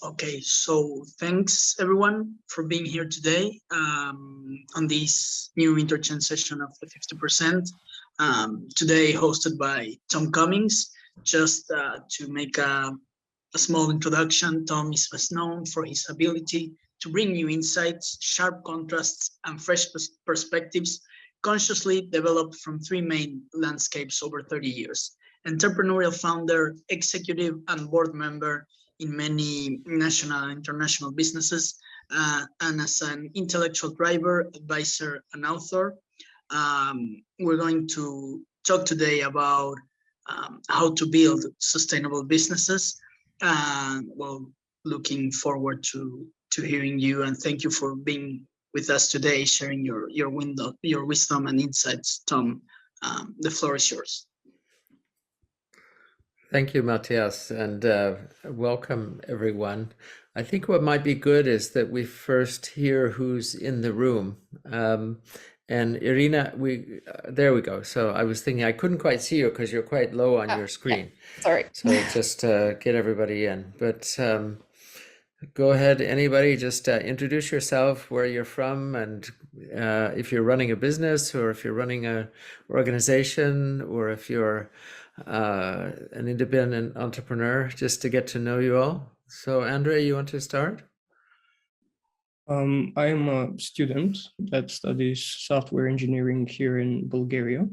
Okay, so thanks everyone for being here today on this new interchange session of the 50%. Today hosted by Tom Cummings. Just to make a small introduction, Tom is best known for his ability to bring new insights, sharp contrasts, and fresh perspectives consciously developed from three main landscapes over 30 years. Entrepreneurial founder, executive, and board member in many national and international businesses, and as an intellectual driver, advisor, and author. We're going to talk today about how to build sustainable businesses. Well, looking forward to hearing you, and thank you for being with us today, sharing your wisdom and insights. Tom, the floor is yours. Thank you, Matthias, and welcome everyone. I think what might be good is that we first hear who's in the room. And Irina, there we go. So I was thinking I couldn't quite see you because you're quite low on your screen. Yeah. Sorry. So just get everybody in. But go ahead, anybody, just introduce yourself, where you're from, and if you're running a business, or if you're running an organization, or if you're an independent entrepreneur, just to get to know you all. So Andre, you want to start? I am a student that studies software engineering here in Bulgaria.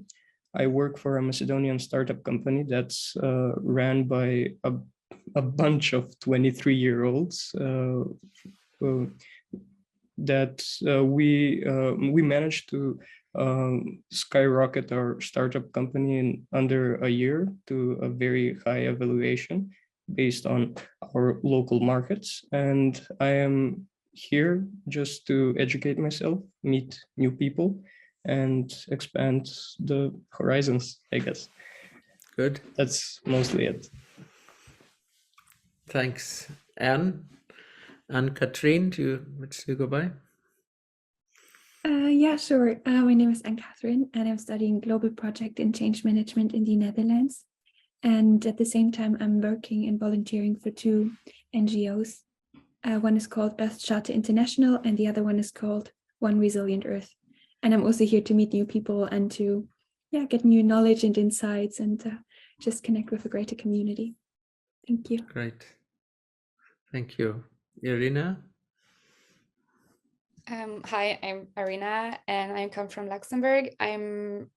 I work for a Macedonian startup company that's ran by a bunch of 23-year-olds that we managed to skyrocket our startup company in under a year to a very high evaluation based on our local markets. And I am here just to educate myself, meet new people, and expand the horizons, I guess. Good. That's mostly it. Thanks. Anne-Catherine, what do you go by? Yeah, sure. My name is Anne-Catherine, and I'm studying global project and change management in the Netherlands. And at the same time, I'm working and volunteering for two NGOs. One is called Earth International, and the other one is called One Resilient Earth. And I'm also here to meet new people and to get new knowledge and insights, and just connect with a greater community. Thank you. Great. Thank you. Irina? Hi, I'm Irina, and I come from Luxembourg. I'm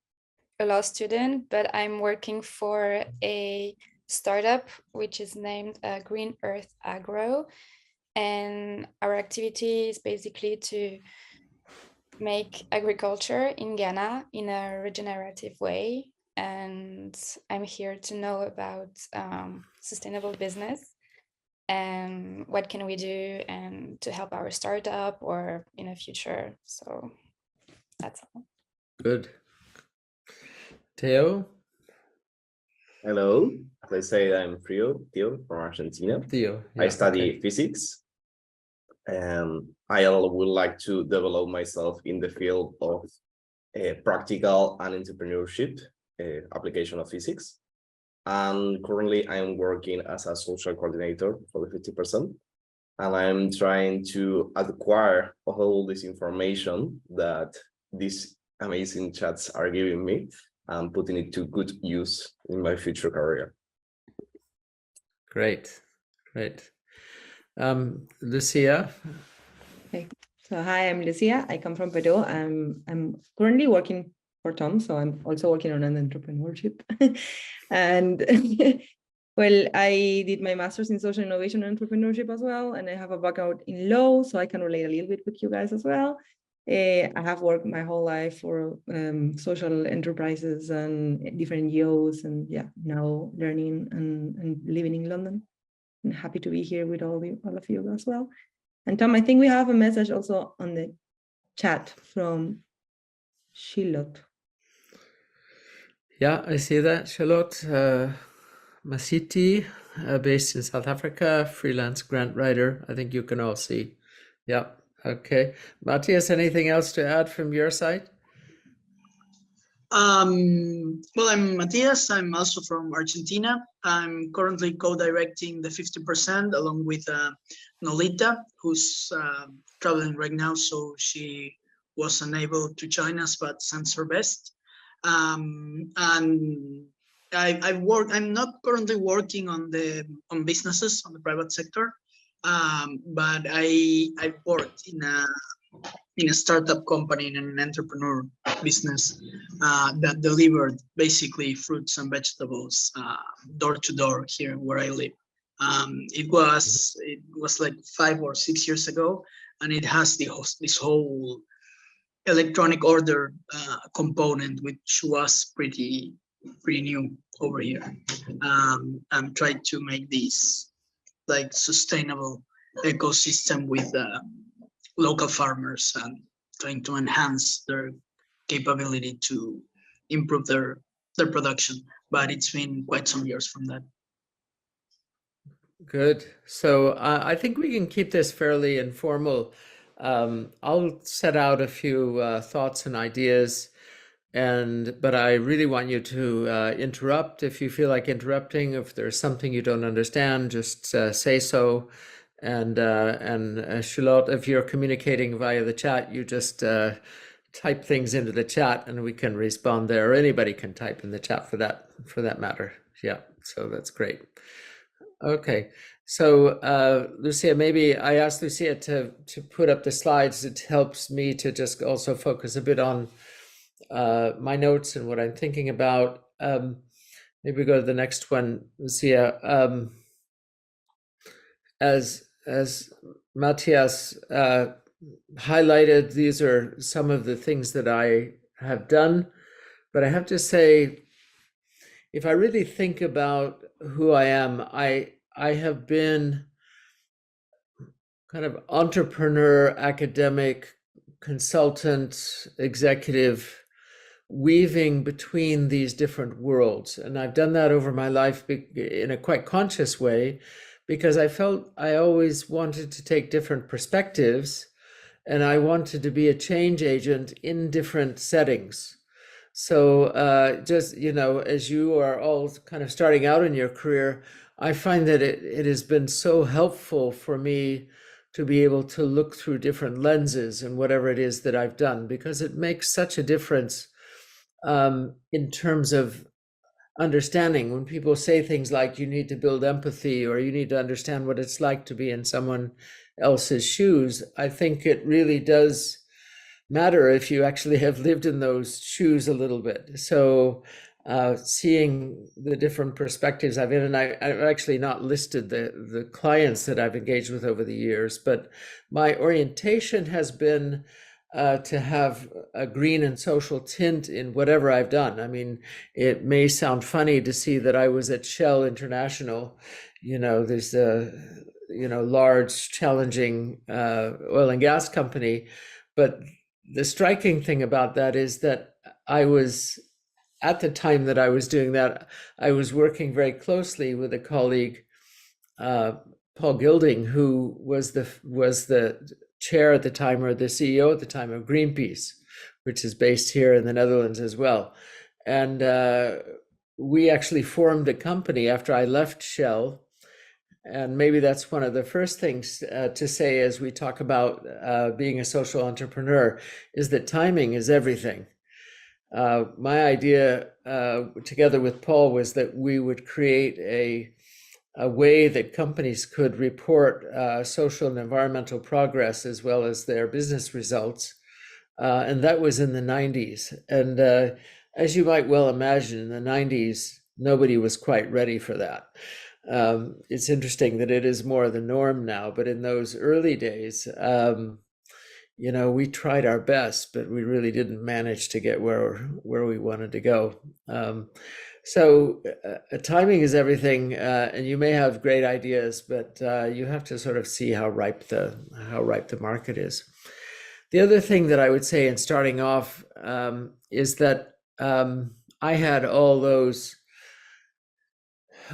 a law student, but I'm working for a startup which is named Green Earth Agro. And our activity is basically to make agriculture in Ghana in a regenerative way. And I'm here to know about sustainable business and what can we do and to help our startup or in the future. So that's all. Good. Theo? Hello, let's say I'm Theo from Argentina. Theo. I study physics, and I would like to develop myself in the field of practical and entrepreneurship application of physics. And currently I'm working as a social coordinator for the 50%. And I'm trying to acquire all this information that these amazing chats are giving me and putting it to good use in my future career. Great. Lucia? Okay. So hi, I'm Lucia. I come from Peru. I'm currently working for Tom, so I'm also working on an entrepreneurship. And well, I did my master's in social innovation and entrepreneurship as well, and I have a background in law, so I can relate a little bit with you guys as well. I have worked my whole life for social enterprises and different NGOs, and now learning and living in London. I'm happy to be here with all of you as well. And Tom, I think we have a message also on the chat from Charlotte. Yeah, I see that. Charlotte Masiti, based in South Africa, freelance grant writer. I think you can all see. Yeah, okay. Matthias, anything else to add from your side? Well, I'm Matias. I'm also from Argentina. I'm currently co-directing the 50% along with Nolita, who's traveling right now, so she was unable to join us, but sends her best. And I'm not currently working on businesses on the private sector, but I've worked in a startup company, in an entrepreneur business that delivered basically fruits and vegetables door to door here where I live. It was like 5 or 6 years ago, and it has this whole electronic order component, which was pretty new over here. I'm trying to make this like sustainable ecosystem with local farmers and trying to enhance their capability to improve their production. But it's been quite some years from that. Good. So I think we can keep this fairly informal. I'll set out a few thoughts and ideas, but I really want you to interrupt if you feel like interrupting. If there's something you don't understand, just say so. And Charlotte, if you're communicating via the chat, you just type things into the chat and we can respond there, or anybody can type in the chat for that matter. Yeah, so that's great. Okay, so Lucia, maybe I asked Lucia to put up the slides. It helps me to just also focus a bit on my notes and what I'm thinking about. Maybe we go to the next one, Lucia. As Matthias highlighted, these are some of the things that I have done, but I have to say, if I really think about who I am, I have been kind of entrepreneur, academic, consultant, executive, weaving between these different worlds. And I've done that over my life in a quite conscious way, because I felt I always wanted to take different perspectives and I wanted to be a change agent in different settings. So just, as you are all kind of starting out in your career, I find that it has been so helpful for me to be able to look through different lenses and whatever it is that I've done, because it makes such a difference in terms of understanding. When people say things like you need to build empathy or you need to understand what it's like to be in someone else's shoes, I think it really does matter if you actually have lived in those shoes a little bit. So seeing the different perspectives I've in, and I've actually not listed the clients that I've engaged with over the years, but my orientation has been to have a green and social tint in whatever I've done. I mean, it may sound funny to see that I was at Shell International. There's a large, challenging oil and gas company, but the striking thing about that is that I was, at the time that I was doing that, I was working very closely with a colleague, Paul Gilding, who was the chair at the time, or the CEO at the time, of Greenpeace, which is based here in the Netherlands as well. And we actually formed a company after I left Shell. And maybe that's one of the first things to say as we talk about being a social entrepreneur, is that timing is everything. My idea, together with Paul, was that we would create a way that companies could report social and environmental progress as well as their business results. And that was in the 90s. And as you might well imagine, in the 90s, nobody was quite ready for that. It's interesting that it is more the norm now, but in those early days, we tried our best, but we really didn't manage to get where we wanted to go. So timing is everything, and you may have great ideas, but you have to sort of see how ripe the market is. The other thing that I would say in starting off is that I had all those,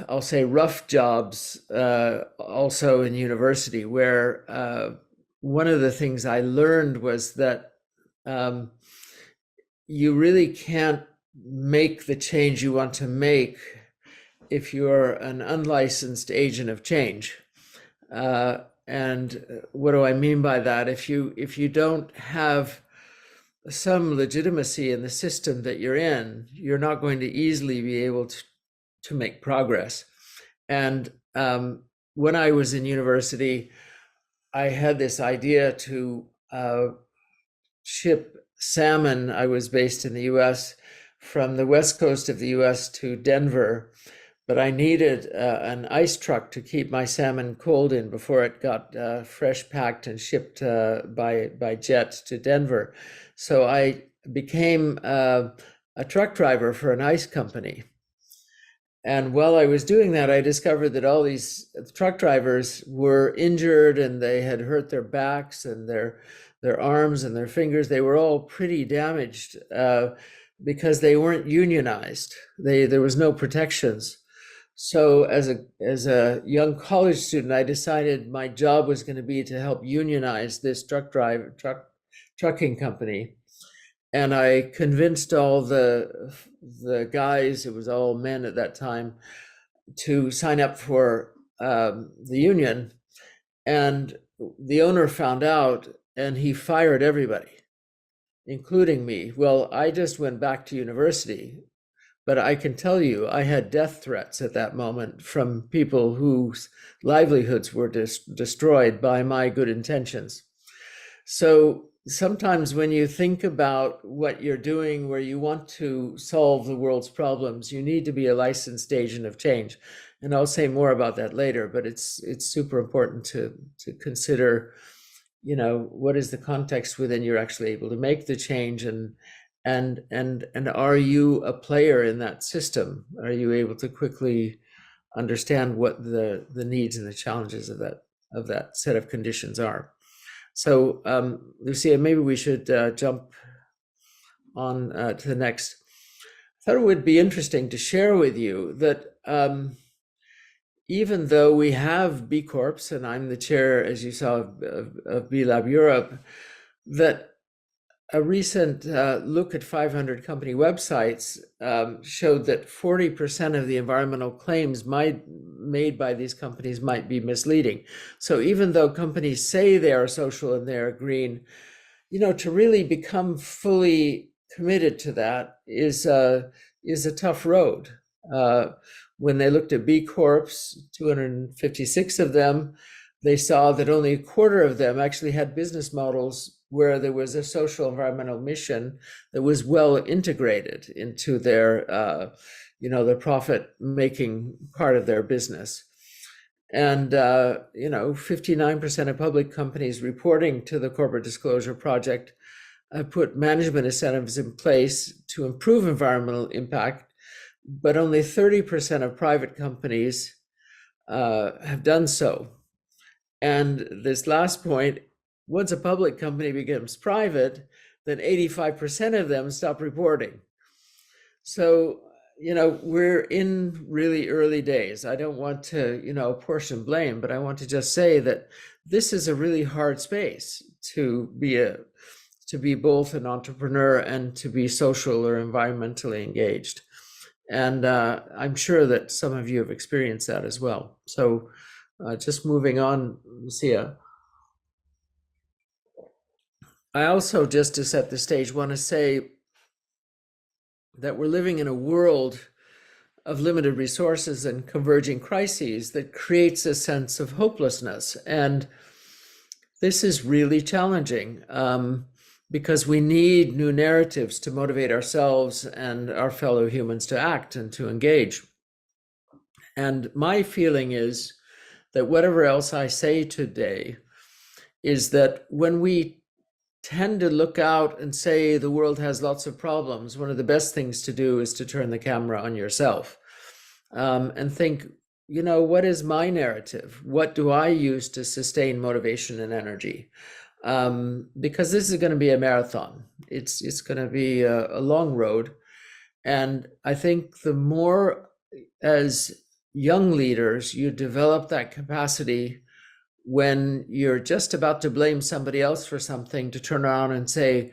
I'll say, rough jobs also in university, where one of the things I learned was that you really can't make the change you want to make if you're an unlicensed agent of change. And what do I mean by that? If you don't have some legitimacy in the system that you're in, you're not going to easily be able to make progress. And when I was in university, I had this idea to ship salmon. I was based in the US, from the west coast of the US to Denver, but I needed an ice truck to keep my salmon cold in before it got fresh packed and shipped by jet to Denver. So I became a truck driver for an ice company. And while I was doing that, I discovered that all these truck drivers were injured and they had hurt their backs and their arms and their fingers. They were all pretty damaged because they weren't unionized. There was no protections. So as a young college student, I decided my job was going to be to help unionize this trucking company. And I convinced all the guys, it was all men at that time, to sign up for the union. And the owner found out and he fired everybody, including me. Well, I just went back to university, but I can tell you I had death threats at that moment from people whose livelihoods were destroyed by my good intentions. So sometimes when you think about what you're doing, where you want to solve the world's problems, you need to be a licensed agent of change. And I'll say more about that later, but it's super important to consider, what is the context within you're actually able to make the change, and are you a player in that system? Are you able to quickly understand what the needs and the challenges of that set of conditions are? So, Lucia, maybe we should jump on to the next. I thought it would be interesting to share with you that even though we have B Corps, and I'm the chair, as you saw, of B Lab Europe, that a recent look at 500 company websites showed that 40% of the environmental claims made by these companies might be misleading. So even though companies say they are social and they're green, to really become fully committed to that is a tough road. When they looked at B Corps, 256 of them, they saw that only a quarter of them actually had business models where there was a social environmental mission that was well integrated into their, the profit-making part of their business. And, 59% of public companies reporting to the Corporate Disclosure Project put management incentives in place to improve environmental impact, but only 30% of private companies have done so. And this last point, once a public company becomes private, then 85% of them stop reporting. So, we're in really early days. I don't want to, apportion blame, but I want to just say that this is a really hard space to be both an entrepreneur and to be social or environmentally engaged. And I'm sure that some of you have experienced that as well. So just moving on, Lucia. I also, just to set the stage, want to say that we're living in a world of limited resources and converging crises that creates a sense of hopelessness. And this is really challenging because we need new narratives to motivate ourselves and our fellow humans to act and to engage. And my feeling is that whatever else I say today is that when we tend to look out and say the world has lots of problems, one of the best things to do is to turn the camera on yourself and think, what is my narrative? What do I use to sustain motivation and energy? Because this is going to be a marathon. It's going to be a long road. And I think the more as young leaders you develop that capacity, when you're just about to blame somebody else for something, to turn around and say,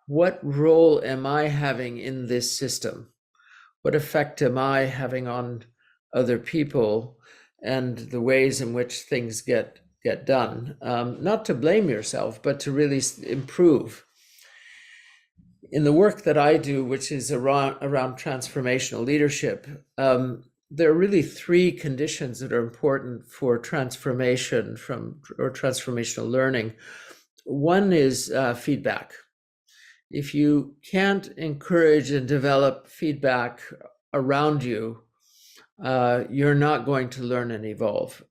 what role am I having in this system? What effect am I having on other people and the ways in which things get done? Not to blame yourself, but to really improve. In the work that I do, which is around transformational leadership, there are really three conditions that are important for transformation or transformational learning. One is feedback. If you can't encourage and develop feedback around you, you're not going to learn and evolve.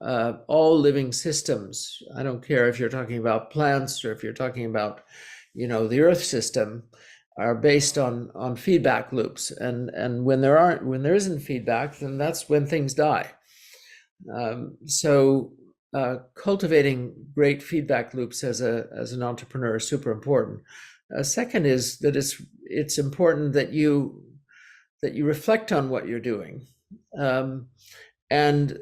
All living systems, I don't care if you're talking about plants or if you're talking about, the Earth system, are based on feedback loops. And when there isn't feedback, then that's when things die. So cultivating great feedback loops as an entrepreneur is super important. Second is that it's important that you reflect on what you're doing, and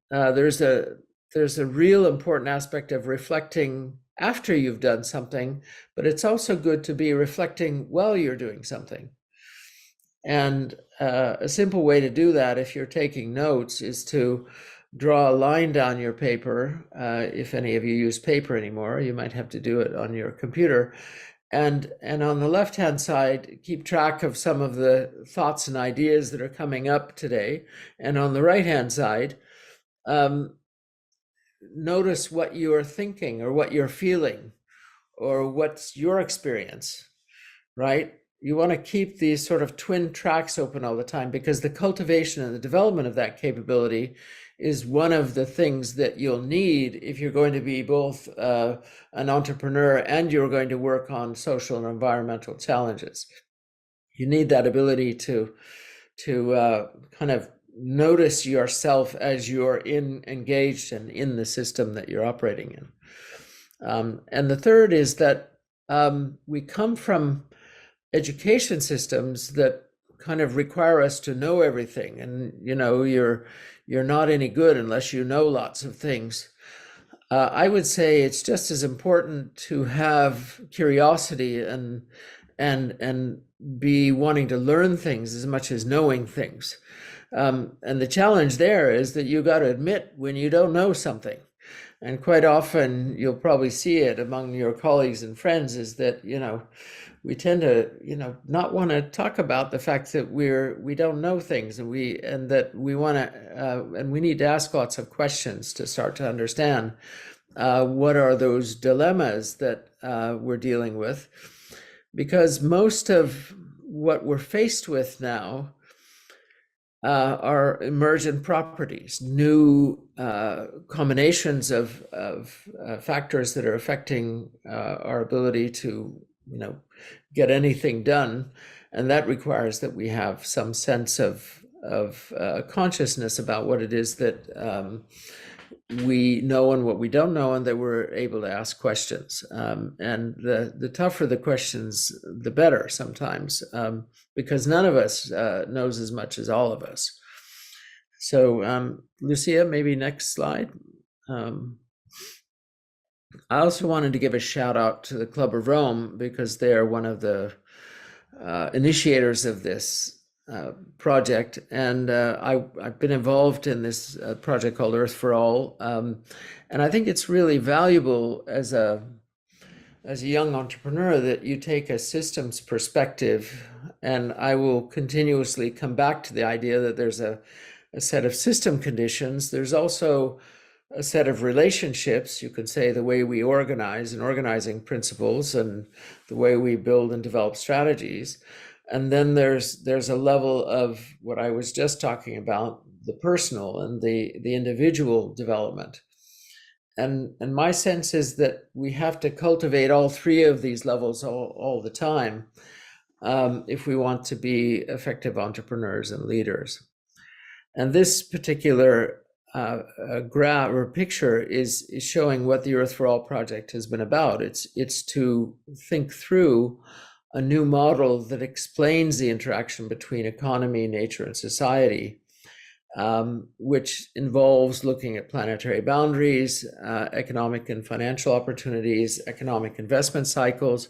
there's a real important aspect of reflecting after you've done something, but it's also good to be reflecting while you're doing something. And a simple way to do that, if you're taking notes, is to draw a line down your paper. If any of you use paper anymore, you might have to do it on your computer. And on the left-hand side, keep track of some of the thoughts and ideas that are coming up today. And on the right-hand side, notice what you are thinking or what you're feeling or what's your experience, right? You want to keep these sort of twin tracks open all the time, because the cultivation and the development of that capability is one of the things that you'll need if you're going to be both an entrepreneur and you're going to work on social and environmental challenges. You need that ability to kind of notice yourself as you're engaged and in the system that you're operating in. And the third is that we come from education systems that kind of require us to know everything, and you're not any good unless you know lots of things. I would say it's just as important to have curiosity and be wanting to learn things as much as knowing things. And the challenge there is that you got to admit when you don't know something. And quite often you'll probably see it among your colleagues and friends, is that, we tend to, not want to talk about the fact that we don't know things, and that we want to, and we need to ask lots of questions to start to understand what are those dilemmas that we're dealing with. Because most of what we're faced with now are emergent properties, new combinations of factors that are affecting our ability to, get anything done, and that requires that we have some sense of consciousness about what it is that we know and what we don't know, and that we're able to ask questions. And the tougher the questions, the better sometimes, because none of us knows as much as all of us. So Lucia, maybe next slide. I also wanted to give a shout out to the Club of Rome, because they're one of the initiators of this project, and I've been involved in this project called Earth for All, and I think it's really valuable as a young entrepreneur that you take a systems perspective. And I will continuously come back to the idea that there's a set of system conditions. There's also a set of relationships, you could say, the way we organize and organizing principles, and the way we build and develop strategies. And then there's a level of what I was just talking about, the personal and the individual development. And my sense is that we have to cultivate all three of these levels all the time if we want to be effective entrepreneurs and leaders. And this particular graph or picture is showing what the Earth for All project has been about. It's to think through a new model that explains the interaction between economy, nature, and society, which involves looking at planetary boundaries, economic and financial opportunities, economic investment cycles,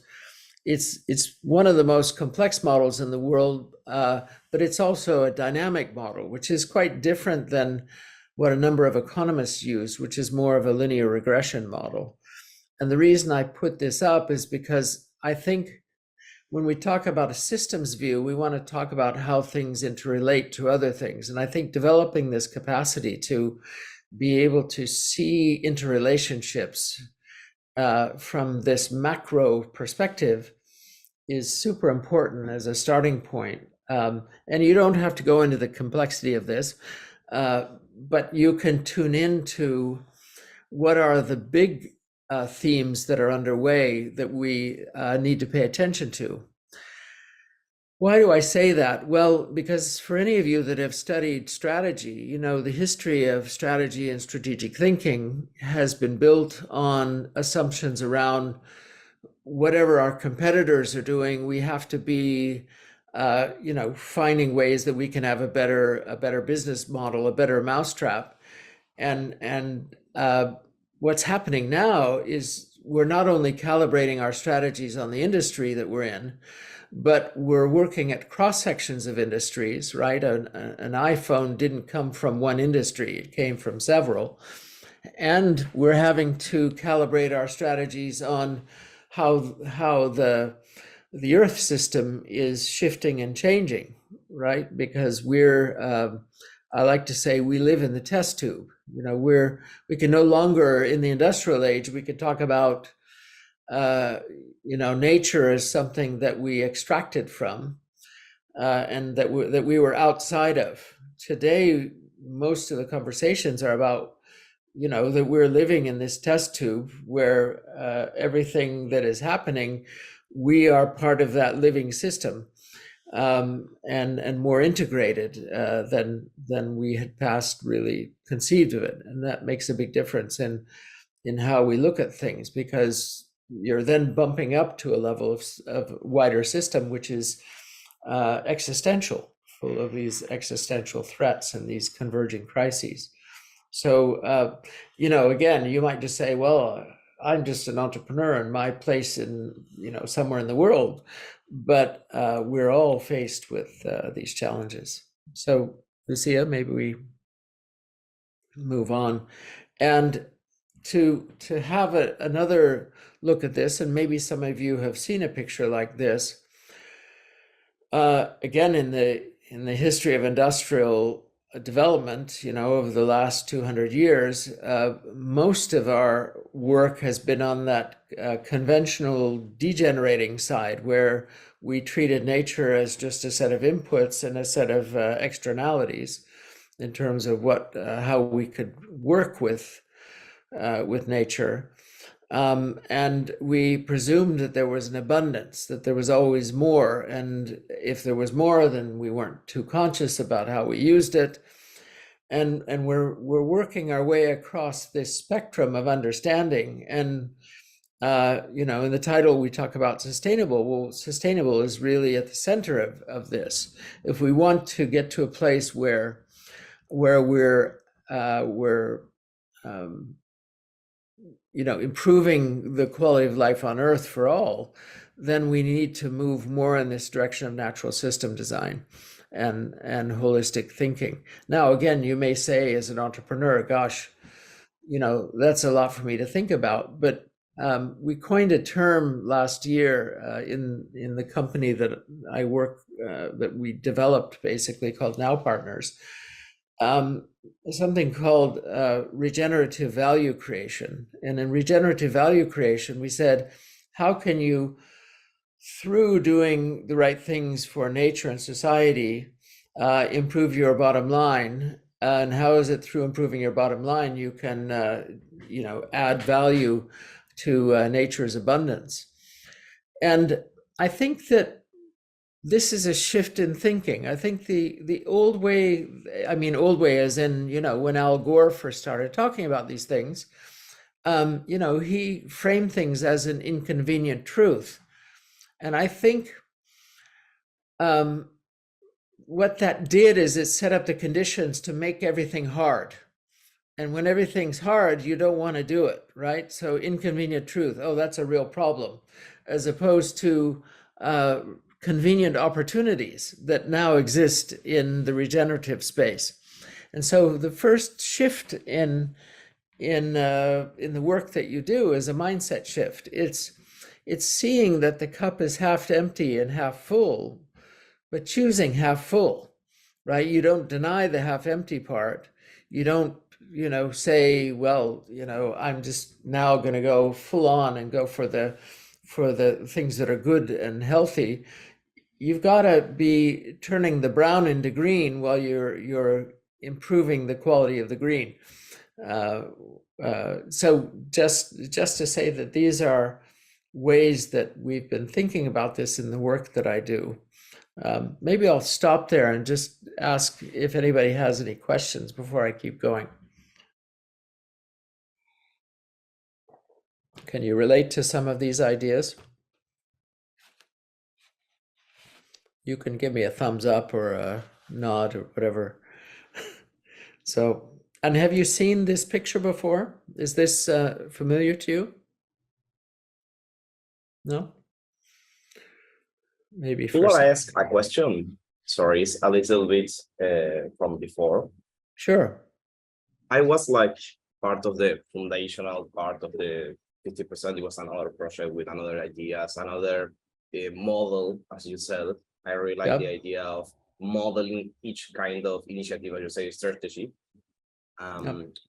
it's one of the most complex models in the world, but it's also a dynamic model, which is quite different than what a number of economists use, which is more of a linear regression model. And the reason I put this up is because I think when we talk about a systems view, we want to talk about how things interrelate to other things. And I think developing this capacity to be able to see interrelationships from this macro perspective is super important as a starting point. And you don't have to go into the complexity of this, but you can tune into what are the big themes that are underway that we need to pay attention to. Why do I say that? Well, because for any of you that have studied strategy, you know, the history of strategy and strategic thinking has been built on assumptions around whatever our competitors are doing. We have to be, you know, finding ways that we can have a better business model, a better mousetrap. And what's happening now is we're not only calibrating our strategies on the industry that we're in, but we're working at cross sections of industries, right? An iPhone didn't come from one industry, it came from several. And we're having to calibrate our strategies on how the Earth system is shifting and changing, right? Because we're, I like to say, we live in the test tube. You know, we can no longer, in the industrial age, we could talk about you know, nature as something that we extracted from and that we were outside of. Today, most of the conversations are about, you know, that we're living in this test tube where everything that is happening, we are part of that living system, and more integrated than we had past really conceived of it. And that makes a big difference in how we look at things, because you're then bumping up to a level of wider system, which is existential, full of these existential threats and these converging crises. So, you know, again, you might just say, well, I'm just an entrepreneur in my place in, you know, somewhere in the world, but we're all faced with these challenges. So, Lucia, maybe we move on. And to have another look at this, and maybe some of you have seen a picture like this. Again, in the history of industrial development, you know, over the last 200 years, most of our work has been on that conventional degenerating side, where we treated nature as just a set of inputs and a set of externalities in terms of how we could work with nature. And we presumed that there was an abundance, that there was always more. And if there was more, then we weren't too conscious about how we used it. And we're working our way across this spectrum of understanding. And, you know, in the title, we talk about sustainable. Well, sustainable is really at the center of this. If we want to get to a place where we're you know, improving the quality of life on Earth for all, then we need to move more in this direction of natural system design and holistic thinking. Now, again, you may say as an entrepreneur, gosh, you know, that's a lot for me to think about. But we coined a term last year in the company that I work, that we developed basically, called Now Partners. Something called regenerative value creation. And in regenerative value creation, we said, how can you, through doing the right things for nature and society, improve your bottom line? And how is it through improving your bottom line you can, you know, add value to nature's abundance? And I think that this is a shift in thinking. I think the old way, I mean, old way as in, you know, when Al Gore first started talking about these things, you know, he framed things as an inconvenient truth. And I think what that did is it set up the conditions to make everything hard. And when everything's hard, you don't want to do it, right? So inconvenient truth, oh, that's a real problem. as opposed to convenient opportunities that now exist in the regenerative space. And so the first shift in the work that you do is a mindset shift. It's seeing that the cup is half empty and half full, but choosing half full, right? You don't deny the half empty part. You don't, say, well, I'm just now going to go full on and go for the things that are good and healthy. You've got to be turning the brown into green while you're improving the quality of the green. So just to say that these are ways that we've been thinking about this in the work that I do. Maybe I'll stop there and just ask if anybody has any questions before I keep going. Can you relate to some of these ideas? You can give me a thumbs up or a nod or whatever. So, and have you seen this picture before? Is this familiar to you? No? Maybe I want to ask a question. Sorry, it's a little bit from before. Sure. I was like part of the foundational part of the 50%. It was another project with another ideas, another model, as you said. I really like the idea of modeling each kind of initiative, as you say, strategy.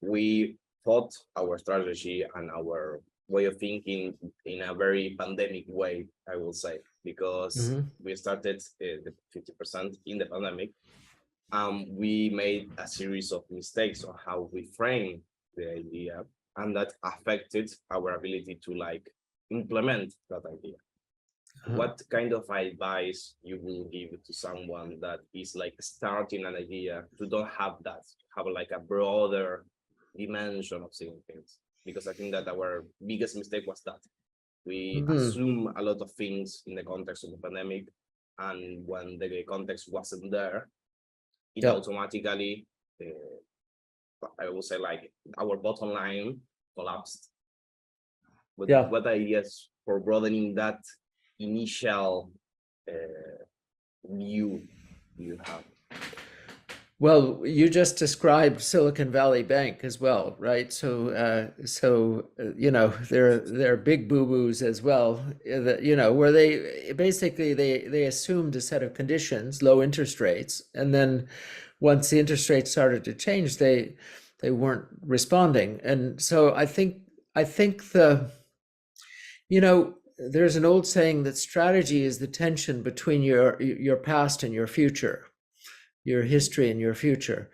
We thought our strategy and our way of thinking in a very pandemic way, I will say, because we started the 50% in the pandemic. We made a series of mistakes on how we frame the idea, and that affected our ability to implement that idea. What kind of advice you will give to someone that is starting an idea to don't have that, have a broader dimension of seeing things? Because I think that our biggest mistake was that we assume a lot of things in the context of the pandemic, and when the context wasn't there, it automatically, I will say, our bottom line collapsed. But what ideas for broadening that initial view you have? Well, you just described Silicon Valley Bank as well, right? So, there are big boo-boos as well. Where they basically they assumed a set of conditions, low interest rates, and then once the interest rates started to change, they weren't responding. And so I think there's an old saying that strategy is the tension between your past and your future, your history and your future,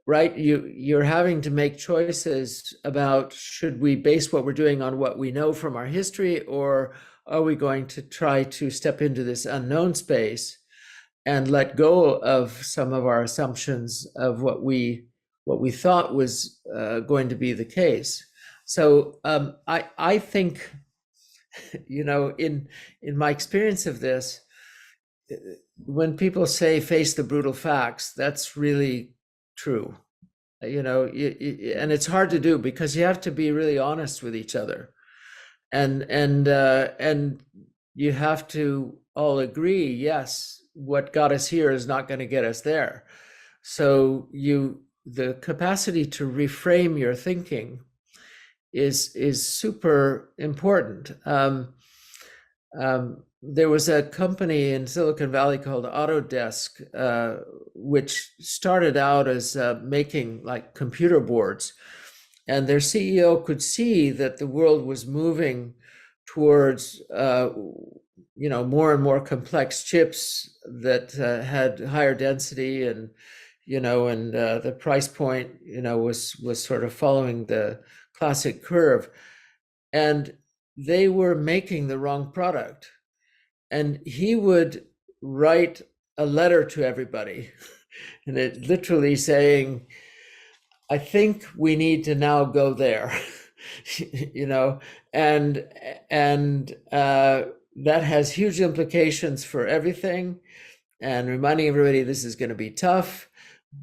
right? You're having to make choices about, should we base what we're doing on what we know from our history, or are we going to try to step into this unknown space and let go of some of our assumptions of what we thought was going to be the case. So I think, in my experience of this, when people say face the brutal facts, that's really true. And it's hard to do because you have to be really honest with each other, and you have to all agree, yes, what got us here is not going to get us there. So the capacity to reframe your thinking is super important. There was a company in Silicon Valley called Autodesk, which started out as making computer boards, and their CEO could see that the world was moving towards more and more complex chips that had higher density, and the price point was sort of following the classic curve, and they were making the wrong product. And he would write a letter to everybody, and it literally saying, I think we need to now go there, and that has huge implications for everything, and reminding everybody this is going to be tough,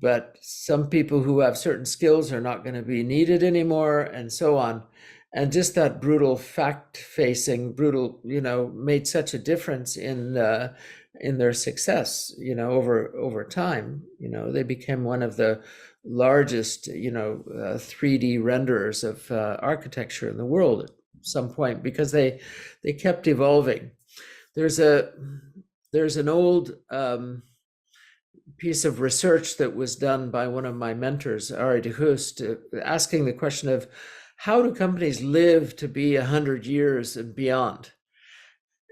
but some people who have certain skills are not going to be needed anymore, and so on. And just that brutal fact-facing, brutal, made such a difference in their success, over time. They became one of the largest, 3D renderers of architecture in the world at some point, because they kept evolving. There's an old piece of research that was done by one of my mentors, Ari de Hoost, asking the question of, how do companies live to be 100 years and beyond?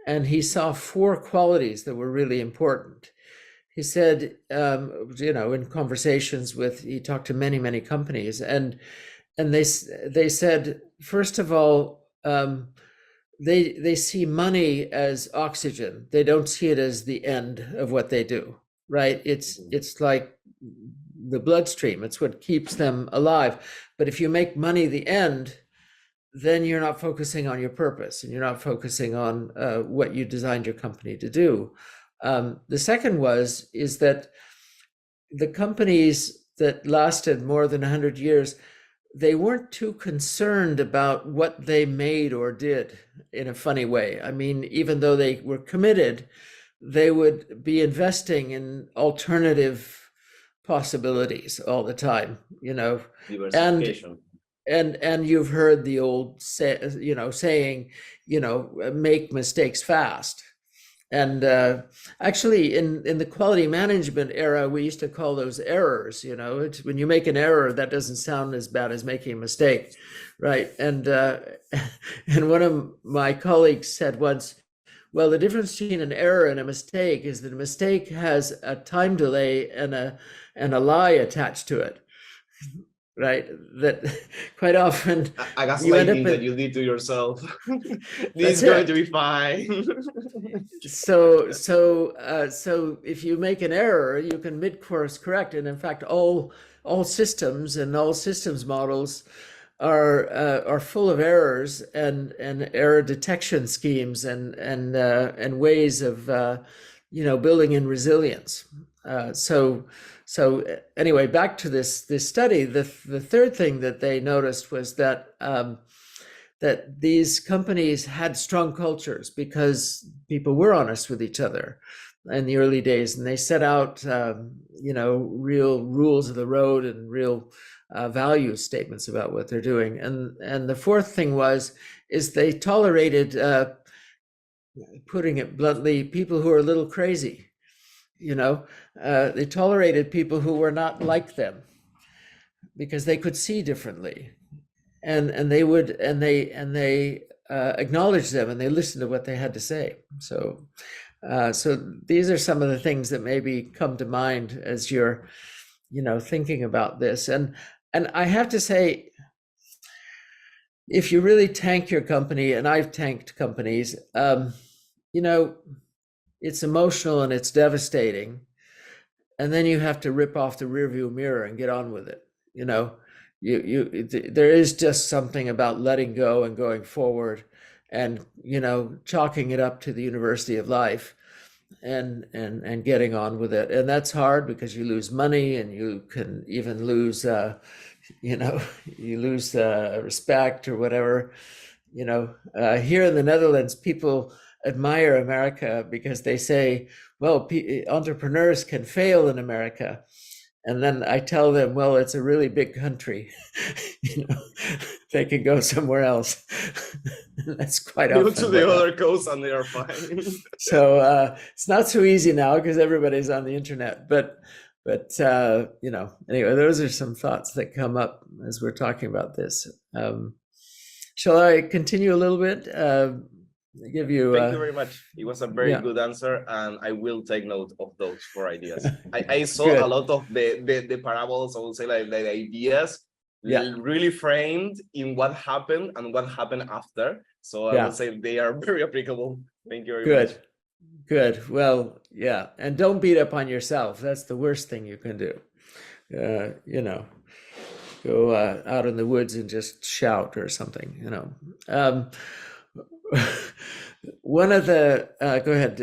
And he saw 4 qualities that were really important. He said, in conversations he talked to many, many companies, and they said, first of all, they see money as oxygen. They don't see it as the end of what they do, right? It's like the bloodstream. It's what keeps them alive. But if you make money the end, then you're not focusing on your purpose, and you're not focusing on what you designed your company to do. The second is that the companies that lasted more than 100 years, they weren't too concerned about what they made or did in a funny way. I mean, even though they were committed, they would be investing in alternative possibilities all the time, Diversification. And you've heard the old saying, make mistakes fast. And actually, in the quality management era, we used to call those errors. When you make an error, that doesn't sound as bad as making a mistake, right? And and one of my colleagues said once, well, the difference between an error and a mistake is that a mistake has a time delay and a lie attached to it, right? That quite often I gaslighting that you did to yourself. This is going to be fine. So if you make an error, you can mid-course correct. And in fact, all systems and all systems models are full of errors and error detection schemes and ways of building in resilience. So anyway, back to this study, the third thing that they noticed was that that these companies had strong cultures because people were honest with each other in the early days, and they set out real rules of the road and real value statements about what they're doing. And the fourth thing is they tolerated, putting it bluntly, people who are a little crazy. They tolerated people who were not like them because they could see differently, and they acknowledged them, and they listened to what they had to say. So these are some of the things that maybe come to mind as you're thinking about this. And I have to say, if you really tank your company, and I've tanked companies, it's emotional and it's devastating. And then you have to rip off the rearview mirror and get on with it. There is just something about letting go and going forward, and chalking it up to the university of life, and getting on with it. And that's hard because you lose money, and you can even lose you lose respect or whatever. Here in the Netherlands, people admire America because they say, well, entrepreneurs can fail in America. And then I tell them, well, it's a really big country. They can go somewhere else. That's quite often. Go to the other coast and they are fine. So it's not so easy now because everybody's on the internet. But anyway, those are some thoughts that come up as we're talking about this. Shall I continue a little bit? Thank you very much. It was a very good answer, and I will take note of those 4 ideas. I saw a lot of the parables, I would say, like the ideas really framed in what happened and what happened after. So I would say they are very applicable. Thank you very much. Good. Well, yeah. And don't beat up on yourself. That's the worst thing you can do. Go out in the woods and just shout or something, One of the, go ahead,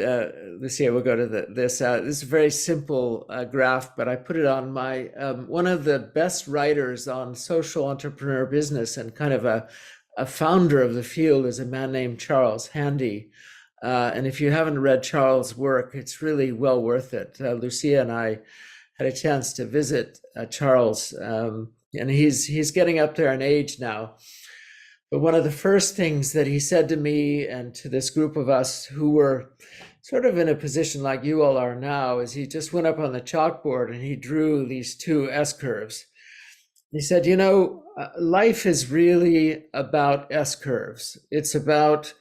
Lucia, we'll go to this. This is a very simple graph, but I put it on my, one of the best writers on social entrepreneur business and kind of a a founder of the field is a man named Charles Handy. And if you haven't read Charles' work, it's really well worth it. Lucia and I had a chance to visit Charles, and he's getting up there in age now. But one of the first things that he said to me and to this group of us who were sort of in a position like you all are now is he just went up on the chalkboard and he drew these two S-curves. He said, you know, life is really about S-curves. It's about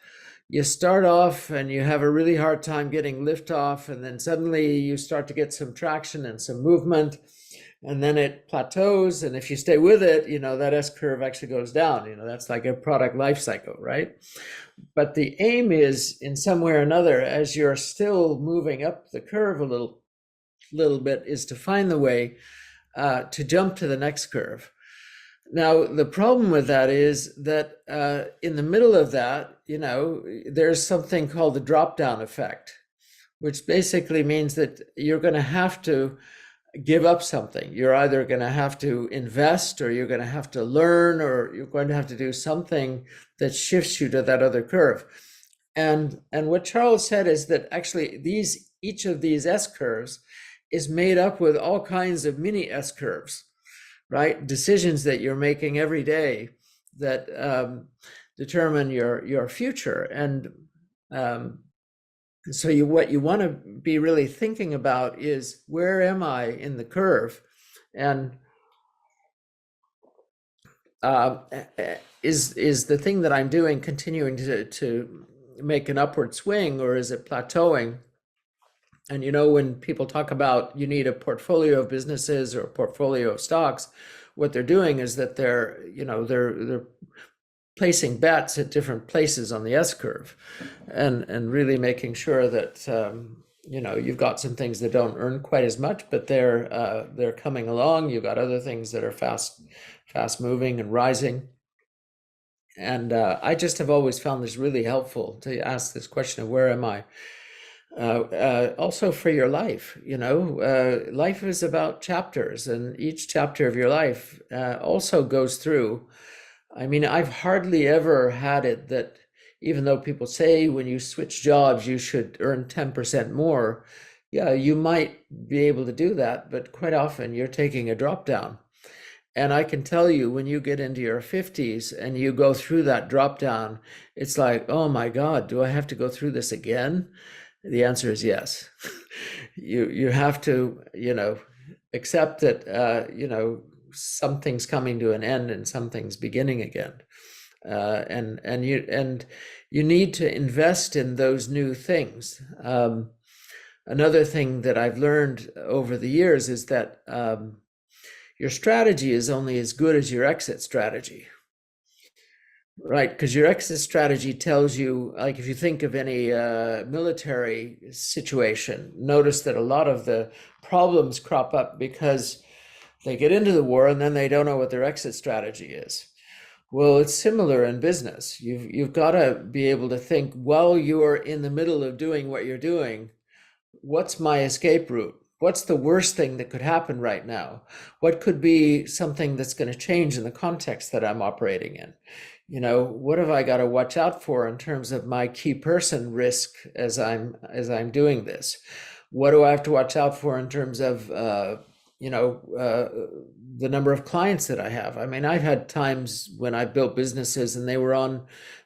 you start off and you have a really hard time getting lift off, and then suddenly you start to get some traction and some movement, and then it plateaus. And if you stay with it, you know, that S-curve actually goes down. You know, that's like a product life cycle, right? But the aim is, in some way or another, as you're still moving up the curve a little bit, is to find the way to jump to the next curve. Now, the problem with that is that in the middle of that, you know, there's something called the drop-down effect, which basically means that you're going to have to give up something. You're either going to have to invest, or you're going to have to learn, or you're going to have to do something that shifts you to that other curve. And what Charles said is that actually each of these S-curves is made up with all kinds of mini S-curves, right? Decisions that you're making every day that determine your future. And so what you want to be really thinking about is, where am I in the curve? And is the thing that I'm doing continuing to make an upward swing, or is it plateauing? And you know, when people talk about you need a portfolio of businesses or a portfolio of stocks, what they're doing is that they're placing bets at different places on the S-curve, and really making sure that you know, you've got some things that don't earn quite as much, but they're coming along. You've got other things that are fast moving and rising. And I just have always found this really helpful to ask this question of, where am I? Also for your life, you know, life is about chapters, and each chapter of your life also goes through. I mean, I've hardly ever had it that, even though people say when you switch jobs, you should earn 10% more. Yeah, you might be able to do that, but quite often you're taking a drop down. And I can tell you, when you get into your 50s and you go through that drop down, it's like, oh my God, do I have to go through this again? The answer is yes. You have to, you know, accept that, you know, something's coming to an end and something's beginning again. And you need to invest in those new things. Another thing that I've learned over the years is that your strategy is only as good as your exit strategy. Right, because your exit strategy tells you, like, if you think of any military situation, notice that a lot of the problems crop up because they get into the war and then they don't know what their exit strategy is. Well, it's similar in business. You've got to be able to think, while you are in the middle of doing what you're doing, what's my escape route? What's the worst thing that could happen right now? What could be something that's going to change in the context that I'm operating in? You know, what have I got to watch out for in terms of my key person risk as I'm doing this? What do I have to watch out for in terms of you know, the number of clients that I have? I mean, I've had times when I built businesses and they were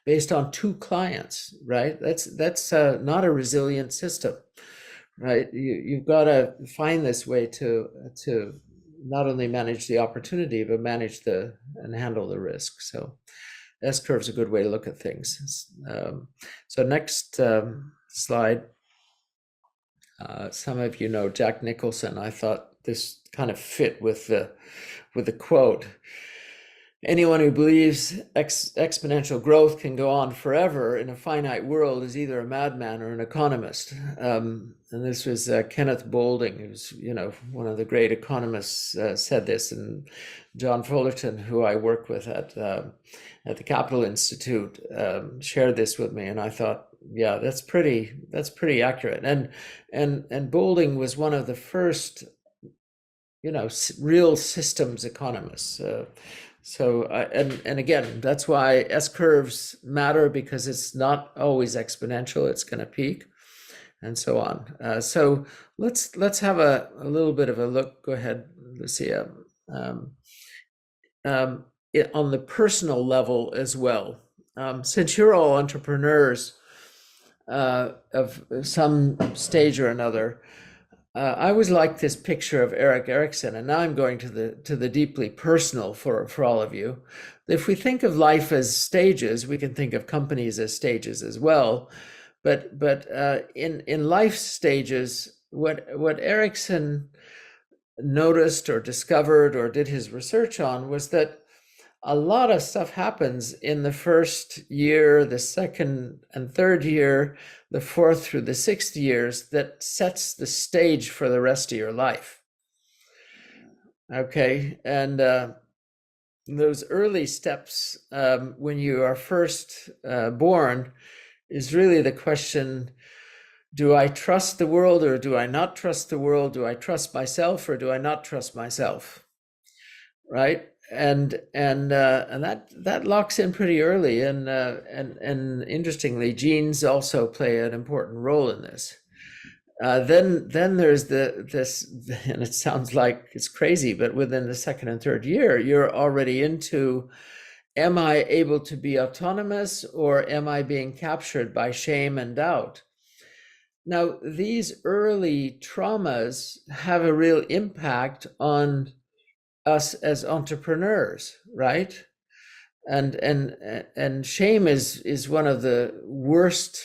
based on 2 clients, right? That's not a resilient system, right? You've got to find this way to not only manage the opportunity, but manage and handle the risk. So S-curve is a good way to look at things. So next slide. Some of you know Jack Nicholson. I thought this kind of fit with the quote. Anyone who believes exponential growth can go on forever in a finite world is either a madman or an economist. And this was Kenneth Boulding, who's, you know, one of the great economists, said this. And John Fullerton, who I work with at the Capital Institute, shared this with me, and I thought, yeah, that's pretty accurate. And Boulding was one of the first, you know, real systems economists. So, and again, that's why S curves matter, because it's not always exponential. It's going to peak, and so on. So let's have a little bit of a look. Go ahead, Lucia. On the personal level as well. Since you're all entrepreneurs of some stage or another, I always like this picture of Erik Erikson, and now I'm going to the deeply personal for all of you. If we think of life as stages, we can think of companies as stages as well. But in life stages, what Erikson noticed or discovered or did his research on was that a lot of stuff happens in the first year, the second and third year, the fourth through the sixth years that sets the stage for the rest of your life. Okay, and those early steps when you are first born is really the question, do I trust the world or do I not trust the world? Do I trust myself or do I not trust myself? Right? And that locks in pretty early, and interestingly, genes also play an important role in this. Then there's this, and it sounds like it's crazy, but within the second and third year, you're already into, am I able to be autonomous or am I being captured by shame and doubt? Now, these early traumas have a real impact on us as entrepreneurs, right? And shame is one of the worst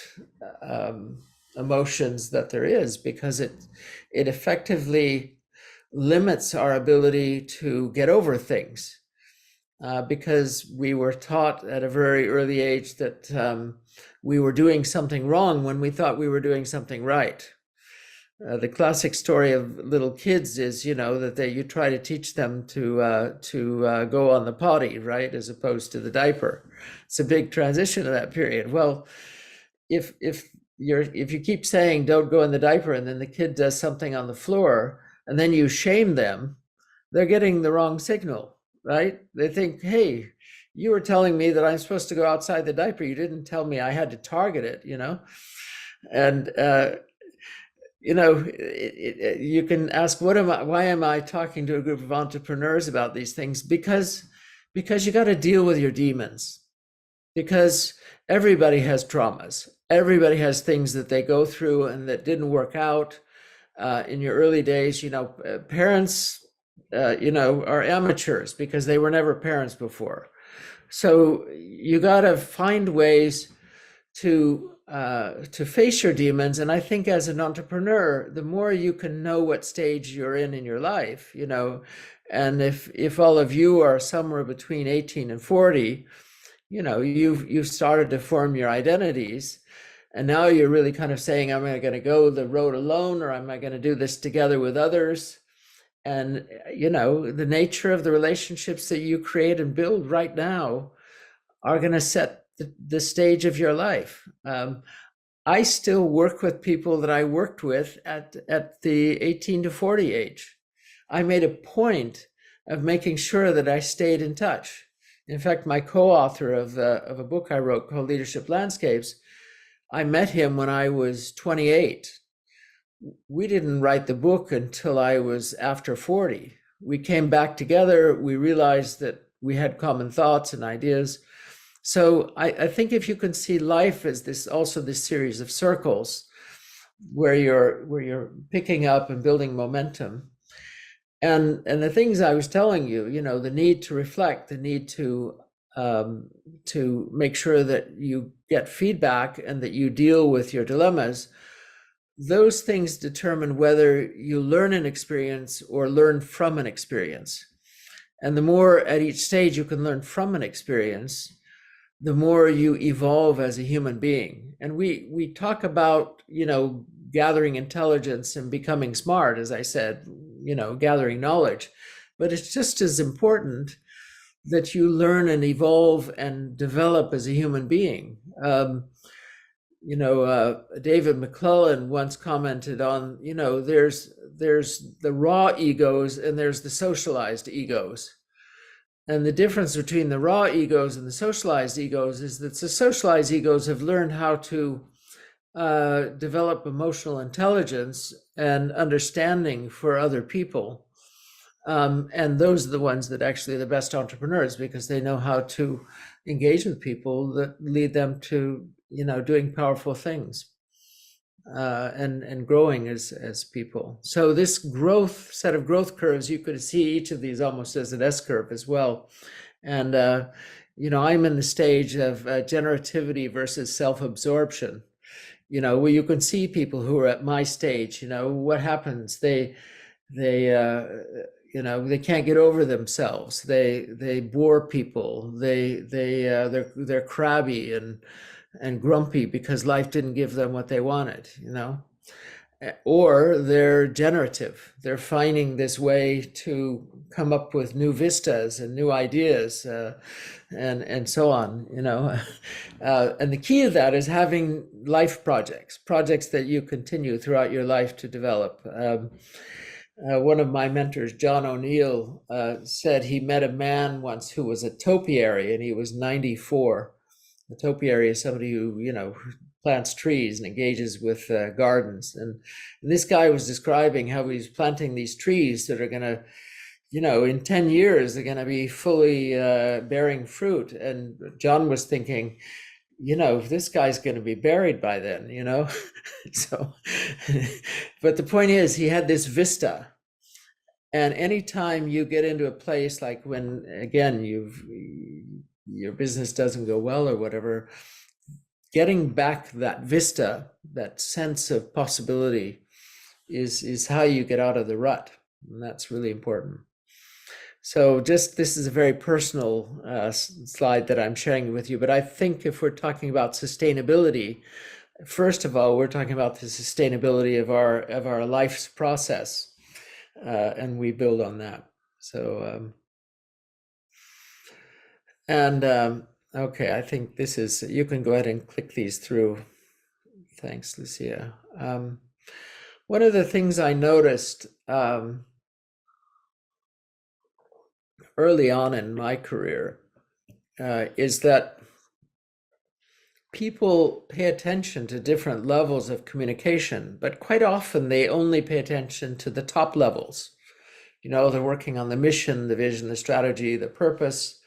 emotions that there is, because it effectively limits our ability to get over things, because we were taught at a very early age that we were doing something wrong when we thought we were doing something right. The classic story of little kids is, that you try to teach them to go on the potty, right, as opposed to the diaper. It's a big transition of that period. Well, if you keep saying don't go in the diaper, and then the kid does something on the floor, and then you shame them, they're getting the wrong signal, right? They think, hey, you were telling me that I'm supposed to go outside the diaper. You didn't tell me I had to target it, and you can ask, why am I talking to a group of entrepreneurs about these things? Because you got to deal with your demons, because everybody has traumas. Everybody has things that they go through and that didn't work out in your early days. Parents, are amateurs because they were never parents before. So you got to find ways to face your demons. And I think as an entrepreneur, the more you can know what stage you're in your life, and if all of you are somewhere between 18 and 40, you've started to form your identities. And now you're really kind of saying, am I going to go the road alone, or am I going to do this together with others? And, the nature of the relationships that you create and build right now are going to set the stage of your life. I still work with people that I worked with at the 18 to 40 age. I made a point of making sure that I stayed in touch. In fact, my co-author of a book I wrote called Leadership Landscapes, I met him when I was 28. We didn't write the book until I was after 40. We came back together. We realized that we had common thoughts and ideas. So I think if you can see life as this series of circles where you're picking up and building momentum, and the things I was telling you, the need to reflect, the need to make sure that you get feedback and that you deal with your dilemmas, those things determine whether you learn an experience or learn from an experience. And the more at each stage you can learn from an experience, the more you evolve as a human being. And we talk about, gathering intelligence and becoming smart, as I said, gathering knowledge, but it's just as important that you learn and evolve and develop as a human being. David McClellan once commented on, there's the raw egos and there's the socialized egos. And the difference between the raw egos and the socialized egos is that the socialized egos have learned how to develop emotional intelligence and understanding for other people. And those are the ones that actually are the best entrepreneurs, because they know how to engage with people that lead them to, doing powerful things and growing as people. So this set of growth curves, you could see each of these almost as an S curve as well. And, I'm in the stage of generativity versus self-absorption. Where you can see people who are at my stage, what happens? They can't get over themselves. They bore people. They're crabby and grumpy because life didn't give them what they wanted, or they're generative. They're finding this way to come up with new vistas and new ideas, and so on, and the key of that is having life projects that you continue throughout your life to develop. One of my mentors, John O'Neill, said he met a man once who was a topiary, and he was 94. A topiary is somebody who, plants trees and engages with gardens. And this guy was describing how he's planting these trees that are going to, in 10 years, they're going to be fully bearing fruit. And John was thinking, this guy's going to be buried by then, So, but the point is, he had this vista. And anytime you get into a place like when, again, your business doesn't go well or whatever, getting back that vista, that sense of possibility is how you get out of the rut. And that's really important. So this is a very personal slide that I'm sharing with you, but I think if we're talking about sustainability, first of all, we're talking about the sustainability of our life's process, and we build on that. So, okay, I think this is, you can go ahead and click these through. Thanks, Lucia. One of the things I noticed early on in my career is that people pay attention to different levels of communication, but quite often they only pay attention to the top levels. They're working on the mission, the vision, the strategy, the purpose,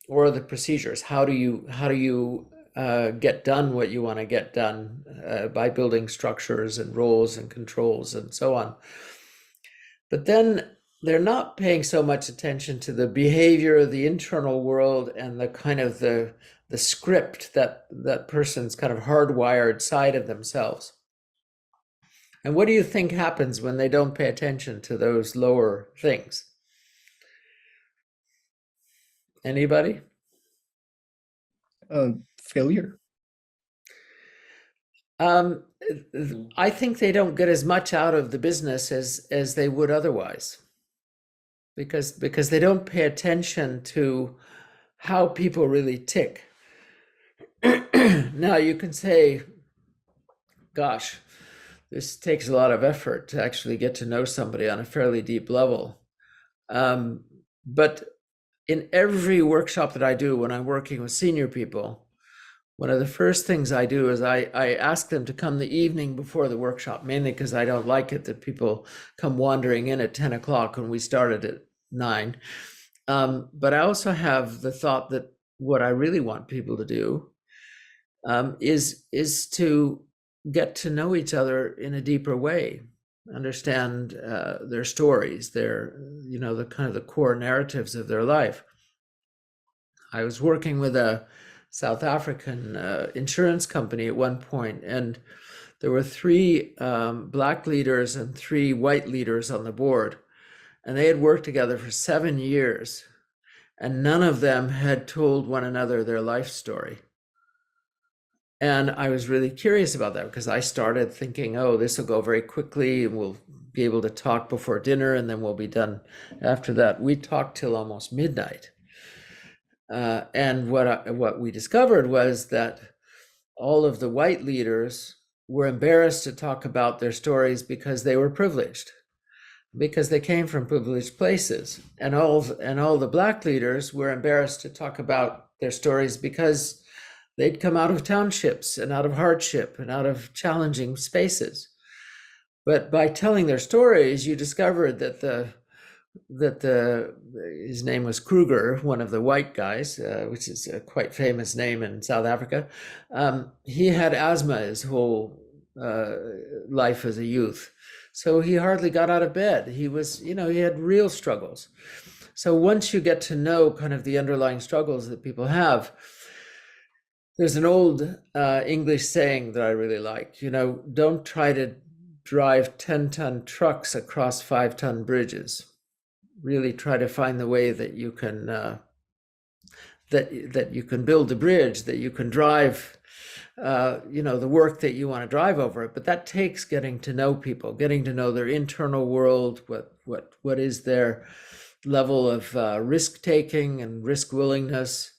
or the procedures. How do you get done what you want to get done by building structures and roles and controls and so on. But then they're not paying so much attention to the behavior, the internal world, and the kind of the script that person's kind of hardwired side of themselves. And what do you think happens when they don't pay attention to those lower things? Anybody? Failure. I think they don't get as much out of the business as they would otherwise, because they don't pay attention to how people really tick. Now you can say, gosh, this takes a lot of effort to actually get to know somebody on a fairly deep level. But in every workshop that I do when I'm working with senior people, one of the first things I do is I ask them to come the evening before the workshop, mainly because I don't like it that people come wandering in at 10 o'clock when we started at 9. But I also have the thought that what I really want people to do is to get to know each other in a deeper way, understand their stories, the kind of the core narratives of their life. I was working with a South African insurance company at one point, and there were 3 black leaders and 3 white leaders on the board, and they had worked together for 7 years, and none of them had told one another their life story. And I was really curious about that, because I started thinking, oh, this will go very quickly and we'll be able to talk before dinner and then we'll be done after that. We talked till almost midnight. And what we discovered was that all of the white leaders were embarrassed to talk about their stories because they were privileged. because they came from privileged places, and all the Black leaders were embarrassed to talk about their stories because they'd come out of townships and out of hardship and out of challenging spaces. But by telling their stories, you discovered that his name was Kruger, one of the white guys, which is a quite famous name in South Africa. He had asthma his whole life as a youth. So he hardly got out of bed. He was, he had real struggles. So once you get to know kind of the underlying struggles that people have, there's an old English saying that I really like, don't try to drive 10-ton trucks across 5-ton bridges. Really try to find the way that you can that you can build the bridge, that you can drive the work that you want to drive over it. But that takes getting to know people, getting to know their internal world, what is their level of risk taking and risk willingness,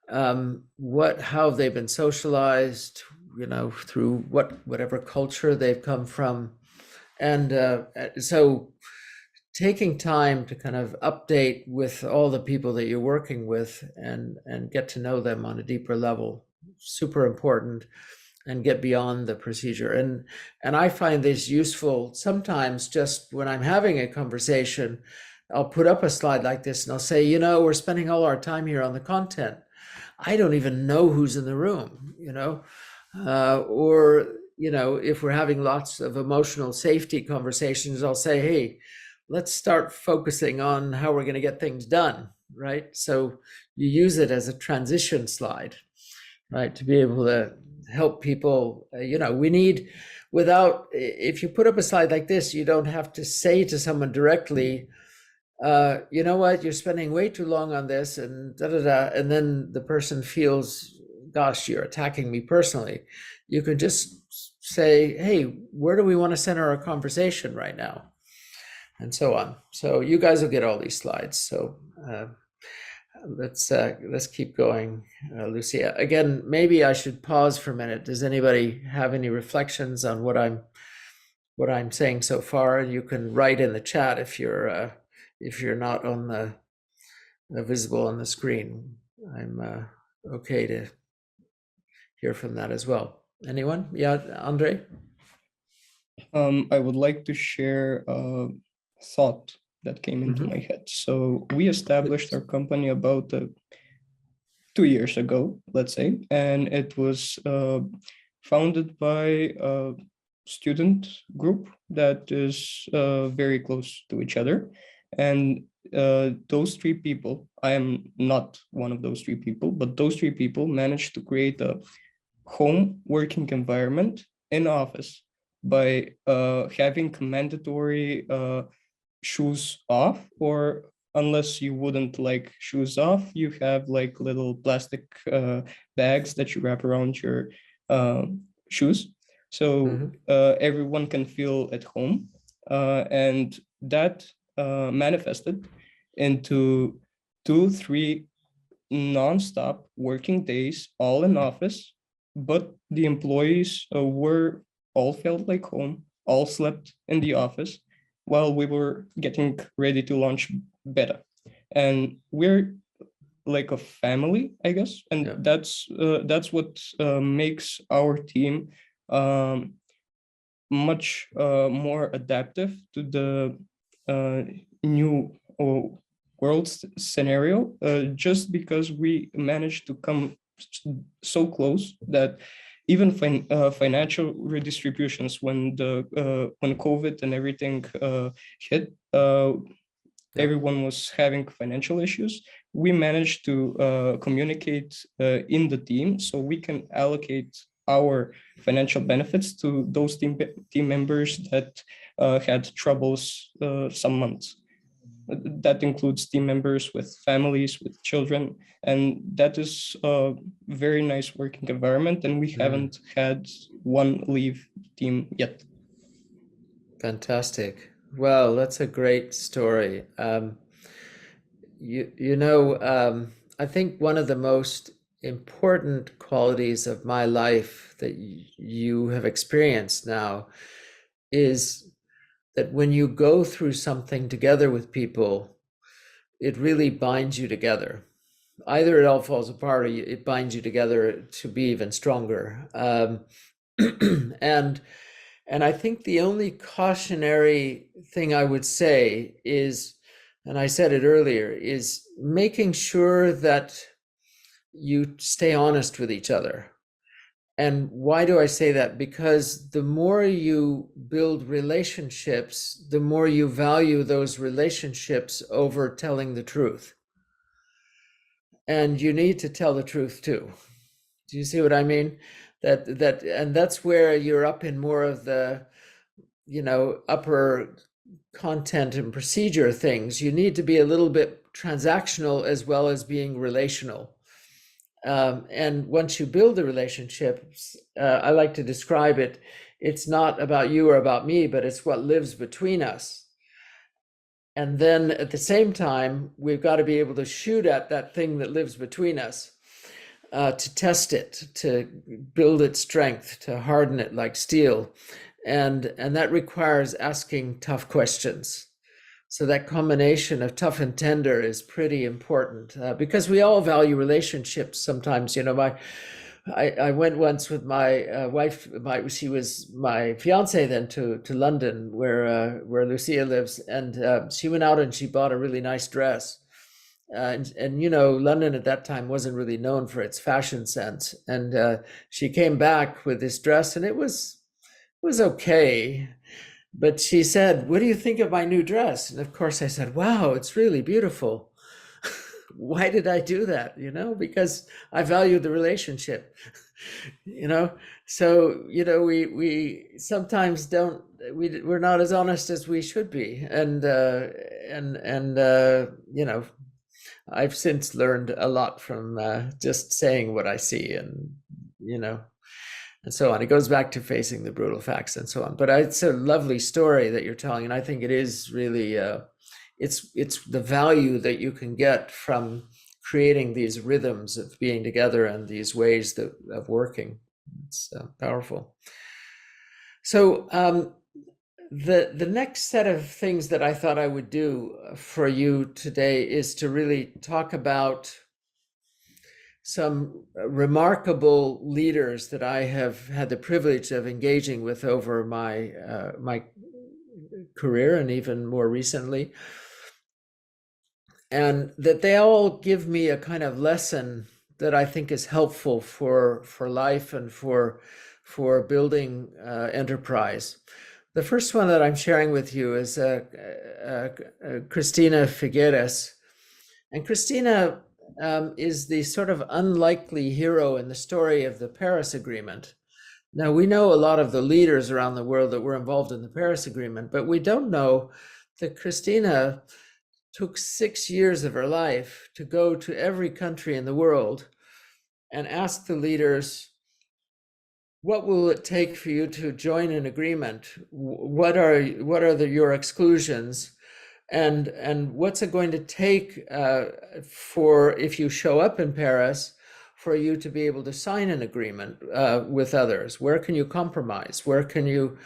how they've been socialized, through whatever culture they've come from. And so taking time to kind of update with all the people that you're working with and get to know them on a deeper level, super important, and get beyond the procedure. And I find this useful sometimes just when I'm having a conversation. I'll put up a slide like this and I'll say, we're spending all our time here on the content. I don't even know who's in the room, or if we're having lots of emotional safety conversations, I'll say, hey, let's start focusing on how we're going to get things done, right? So you use it as a transition slide, right? To be able to help people, if you put up a slide like this, you don't have to say to someone directly, you know what, you're spending way too long on this and and then the person feels, gosh, you're attacking me personally. You can just say, hey, where do we want to center our conversation right now? And so on. So you guys will get all these slides. So let's keep going, Lucia. Again, maybe I should pause for a minute. Does anybody have any reflections on what I'm saying so far? You can write in the chat if you're not on the visible on the screen. I'm okay to hear from that as well. Anyone? Yeah, Andre? I would like to share a thought that came into my head. So we established our company about 2 years ago, let's say, and it was founded by a student group that is very close to each other. And those 3 people, I am not one of those 3 people, but those 3 people managed to create a home working environment in office by having mandatory shoes off, or unless you wouldn't like shoes off, you have like little plastic bags that you wrap around your shoes. So everyone can feel at home. And that manifested into 2-3 non-stop working days, all in office, but the employees were all felt like home, all slept in the office while we were getting ready to launch beta. And we're like a family, I guess. And that's what makes our team much more adaptive to the new world scenario, just because we managed to come so close that even financial redistributions, when COVID and everything hit, everyone was having financial issues. We managed to communicate in the team, so we can allocate our financial benefits to those team members that had troubles some months. That includes team members with families, with children, and that is a very nice working environment, and we haven't had one leave team yet. Fantastic. Well, that's a great story. I think one of the most important qualities of my life that you have experienced now is that when you go through something together with people, it really binds you together. Either it all falls apart or it binds you together to be even stronger. And I think the only cautionary thing I would say is, and I said it earlier, is making sure that you stay honest with each other. And why do I say that? Because the more you build relationships, the more you value those relationships over telling the truth. And you need to tell the truth too. Do you see what I mean? And that's where you're up in more of the, upper content and procedure things. You need to be a little bit transactional as well as being relational. And once you build the relationships, I like to describe it, it's not about you or about me, but it's what lives between us. And then at the same time, we've got to be able to shoot at that thing that lives between us, to test it, to build its strength, to harden it like steel. And that requires asking tough questions. So that combination of tough and tender is pretty important, because we all value relationships sometimes. I went once with my wife, she was my fiance then, to London, where Lucia lives, and she went out and she bought a really nice dress. And London at that time wasn't really known for its fashion sense. And she came back with this dress, and it was okay. But she said, "What do you think of my new dress?" And of course I said, "Wow, it's really beautiful." Why did I do that? Because I value the relationship. So we sometimes we're not as honest as we should be. And I've since learned a lot from just saying what I see, and and so on. It goes back to facing the brutal facts and so on. But it's a lovely story that you're telling, and I think it is really, it's the value that you can get from creating these rhythms of being together and these ways of working. It's powerful. So the next set of things that I thought I would do for you today is to really talk about some remarkable leaders that I have had the privilege of engaging with over my career, and even more recently, and that they all give me a kind of lesson that I think is helpful for life and for building enterprise. The first one that I'm sharing with you is Cristina Figueres, and Cristina is the sort of unlikely hero in the story of the Paris Agreement. Now, we know a lot of the leaders around the world that were involved in the Paris Agreement, but we don't know that Cristina took 6 years of her life to go to every country in the world and ask the leaders, what will it take for you to join an agreement? What are your exclusions? And what's it going to take for, if you show up in Paris, for you to be able to sign an agreement with others? Where can you compromise? Where can you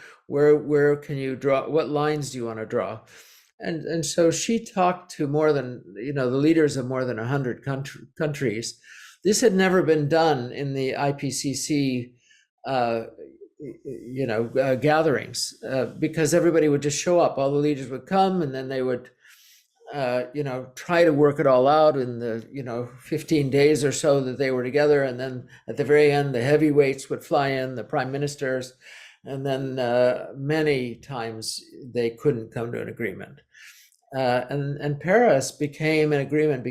draw? What lines do you want to draw? And so she talked to more than, the leaders of more than 100 countries. This had never been done in the IPCC gatherings, because everybody would just show up. All the leaders would come, and then they would, try to work it all out in the, 15 days or so that they were together. And then at the very end, the heavyweights would fly in, the prime ministers, and then many times they couldn't come to an agreement. And Paris became an agreement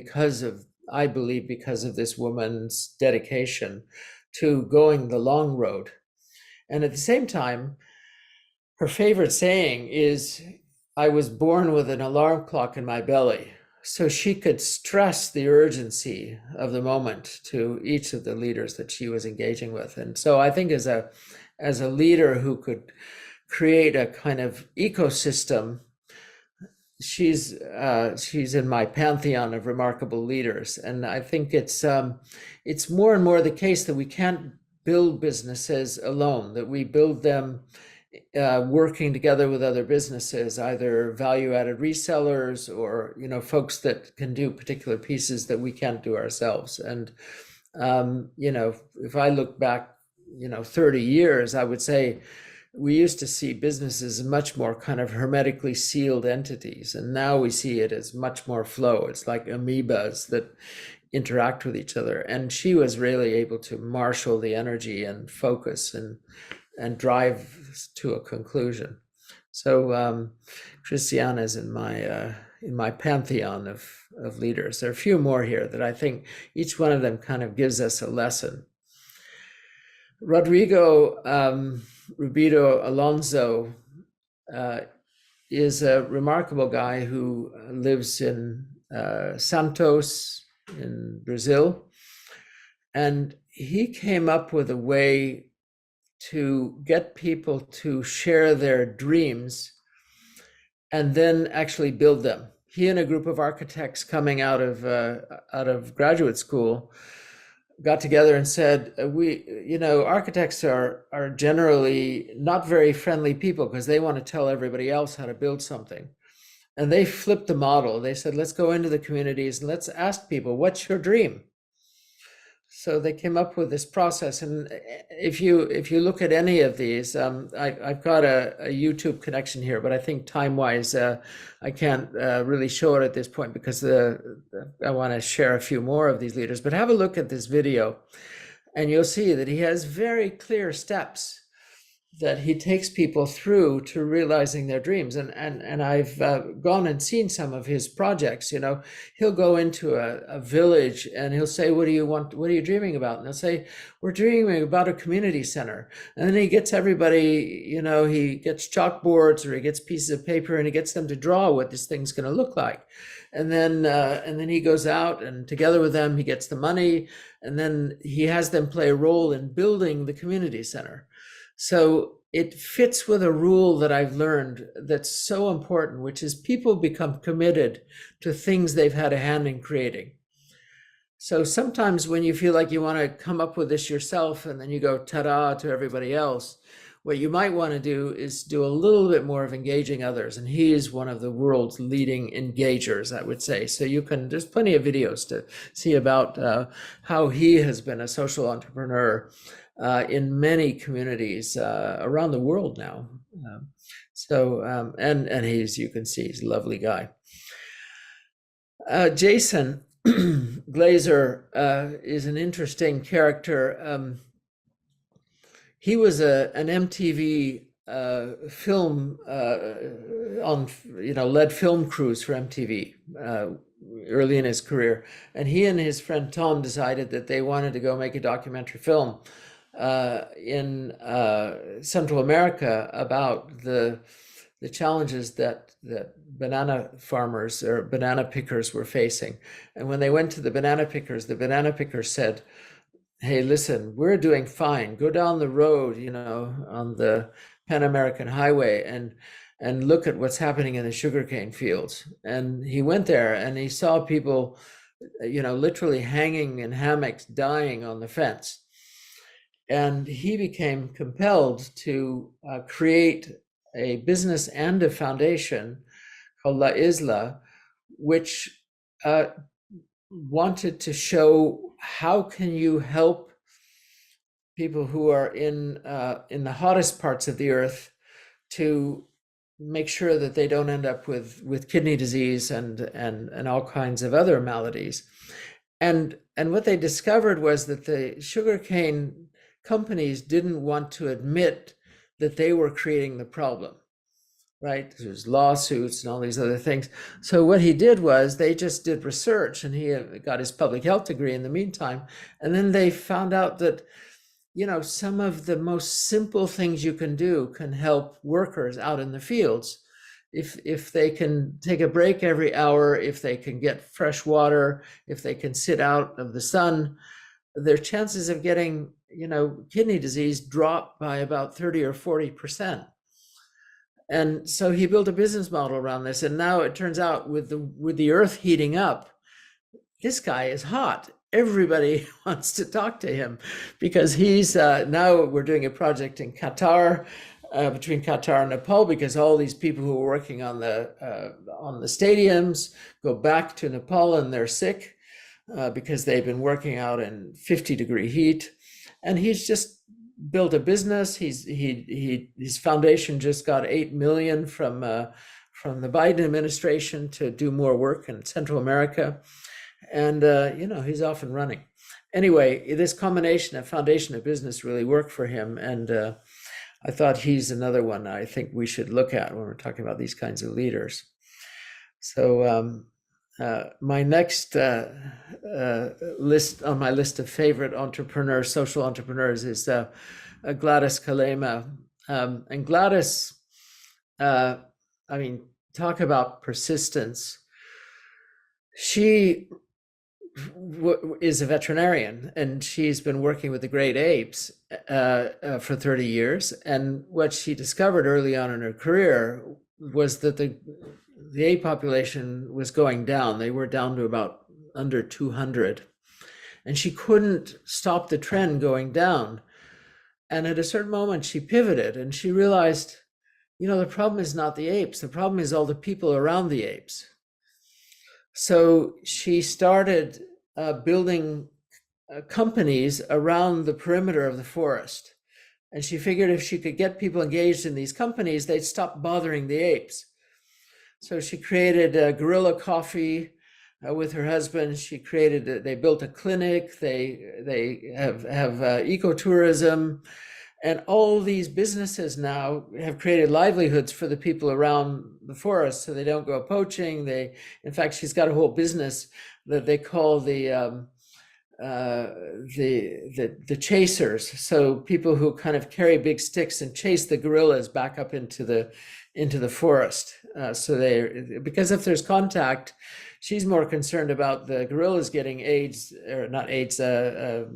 I believe, because of this woman's dedication to going the long road. And at the same time, her favorite saying is, "I was born with an alarm clock in my belly." So she could stress the urgency of the moment to each of the leaders that she was engaging with. And so I think as a leader who could create a kind of ecosystem, she's in my pantheon of remarkable leaders. And I think it's more and more the case that we can't build businesses alone, that we build them working together with other businesses, either value-added resellers or, you know, folks that can do particular pieces that we can't do ourselves. And, you know, if I look back, you know, 30 years, I would say we used to see businesses much more kind of hermetically sealed entities. And now we see it as much more flow. It's like amoebas that interact with each other. And she was really able to marshal the energy and focus and drive to a conclusion. So Christiana is in my pantheon of leaders. There are a few more here that I think each one of them kind of gives us a lesson. Rodrigo Rubido Alonso is a remarkable guy who lives in Santos in Brazil. And he came up with a way to get people to share their dreams and then actually build them. He and a group of architects coming out of graduate school got together and said, you know, architects are generally not very friendly people because they want to tell everybody else how to build something. And they flipped the model. They said, let's go into the communities and let's ask people, what's your dream? So they came up with this process. And if you look at any of these, I've got a YouTube connection here, but I think time-wise, I can't really show it at this point because I want to share a few more of these leaders. But have a look at this video and you'll see that he has very clear steps that he takes people through to realizing their dreams. And I've gone and seen some of his projects. You know, he'll go into a village and he'll say, what do you want? What are you dreaming about? And they'll say, we're dreaming about a community center. And then he gets everybody, you know, he gets chalkboards or he gets pieces of paper and he gets them to draw what this thing's going to look like. And then he goes out and together with them, he gets the money and then he has them play a role in building the community center. So it fits with a rule that I've learned that's so important, which is people become committed to things they've had a hand in creating. So sometimes when you feel like you want to come up with this yourself and then you go ta-da to everybody else, what you might want to do is do a little bit more of engaging others. And he is one of the world's leading engagers, I would say. So there's plenty of videos to see about how he has been a social entrepreneur in many communities around the world now. And you can see, he's a lovely guy. Jason Glazer is an interesting character. He was an MTV film led film crews for MTV early in his career. And he and his friend Tom decided that they wanted to go make a documentary film in Central America about the challenges that banana farmers or banana pickers were facing. And when they went to the banana pickers said, hey, listen, we're doing fine. Go down the road, you know, on the Pan American Highway and look at what's happening in the sugarcane fields. And he went there and he saw people, you know, literally hanging in hammocks, dying on the fence. And he became compelled to create a business and a foundation called La Isla, which wanted to show how can you help people who are in the hottest parts of the earth to make sure that they don't end up with kidney disease and all kinds of other maladies. And what they discovered was that the sugarcane companies didn't want to admit that they were creating the problem, right? There's lawsuits and all these other things. So what he did was they just did research and he got his public health degree in the meantime. And then they found out that, you know, some of the most simple things you can do can help workers out in the fields. If they can take a break every hour, if they can get fresh water, if they can sit out of the sun, their chances of getting, you know, kidney disease drop by about 30 or 40%. And so he built a business model around this. And now it turns out with the earth heating up, this guy is hot. Everybody wants to talk to him because he's now we're doing a project in Qatar. between Qatar and Nepal, because all these people who are working on the stadiums go back to Nepal and they're sick because they've been working out in 50-degree heat. And he's just built a business. His foundation just got $8 million from the Biden administration to do more work in Central America. And, he's off and running. Anyway, this combination of foundation and business really worked for him. And I thought he's another one I think we should look at when we're talking about these kinds of leaders. So my next list on my list of favorite entrepreneurs, social entrepreneurs, is Gladys Kalema. And Gladys, talk about persistence. She is a veterinarian, and she's been working with the great apes for 30 years. And what she discovered early on in her career was that the ape population was going down. They were down to about under 200. And she couldn't stop the trend going down. And at a certain moment, she pivoted and she realized, the problem is not the apes. The problem is all the people around the apes. So she started building companies around the perimeter of the forest. And she figured if she could get people engaged in these companies, they'd stop bothering the apes. So she created Gorilla Coffee with her husband. They built a clinic. They have ecotourism. And all these businesses now have created livelihoods for the people around the forest, so they don't go poaching. In fact, she's got a whole business that they call the chasers. So people who kind of carry big sticks and chase the gorillas back up into the forest. Because if there's contact, she's more concerned about the gorillas getting AIDS, or not AIDS, having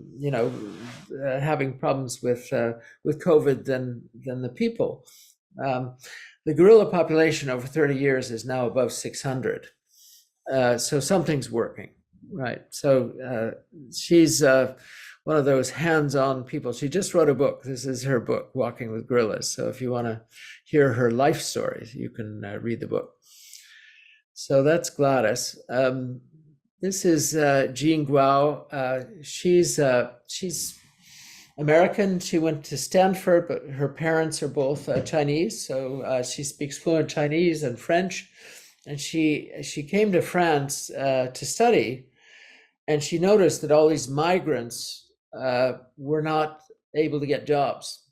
problems with COVID than the people. The gorilla population over 30 years is now above 600. So something's working, right? So she's one of those hands-on people. She just wrote a book. This is her book, Walking with Gorillas. So if you want to hear her life stories, you can read the book. So that's Gladys. This is Jean Guo. She's American. She went to Stanford, but her parents are both Chinese. So she speaks fluent Chinese and French. And she came to France to study. And she noticed that all these migrants were not able to get jobs.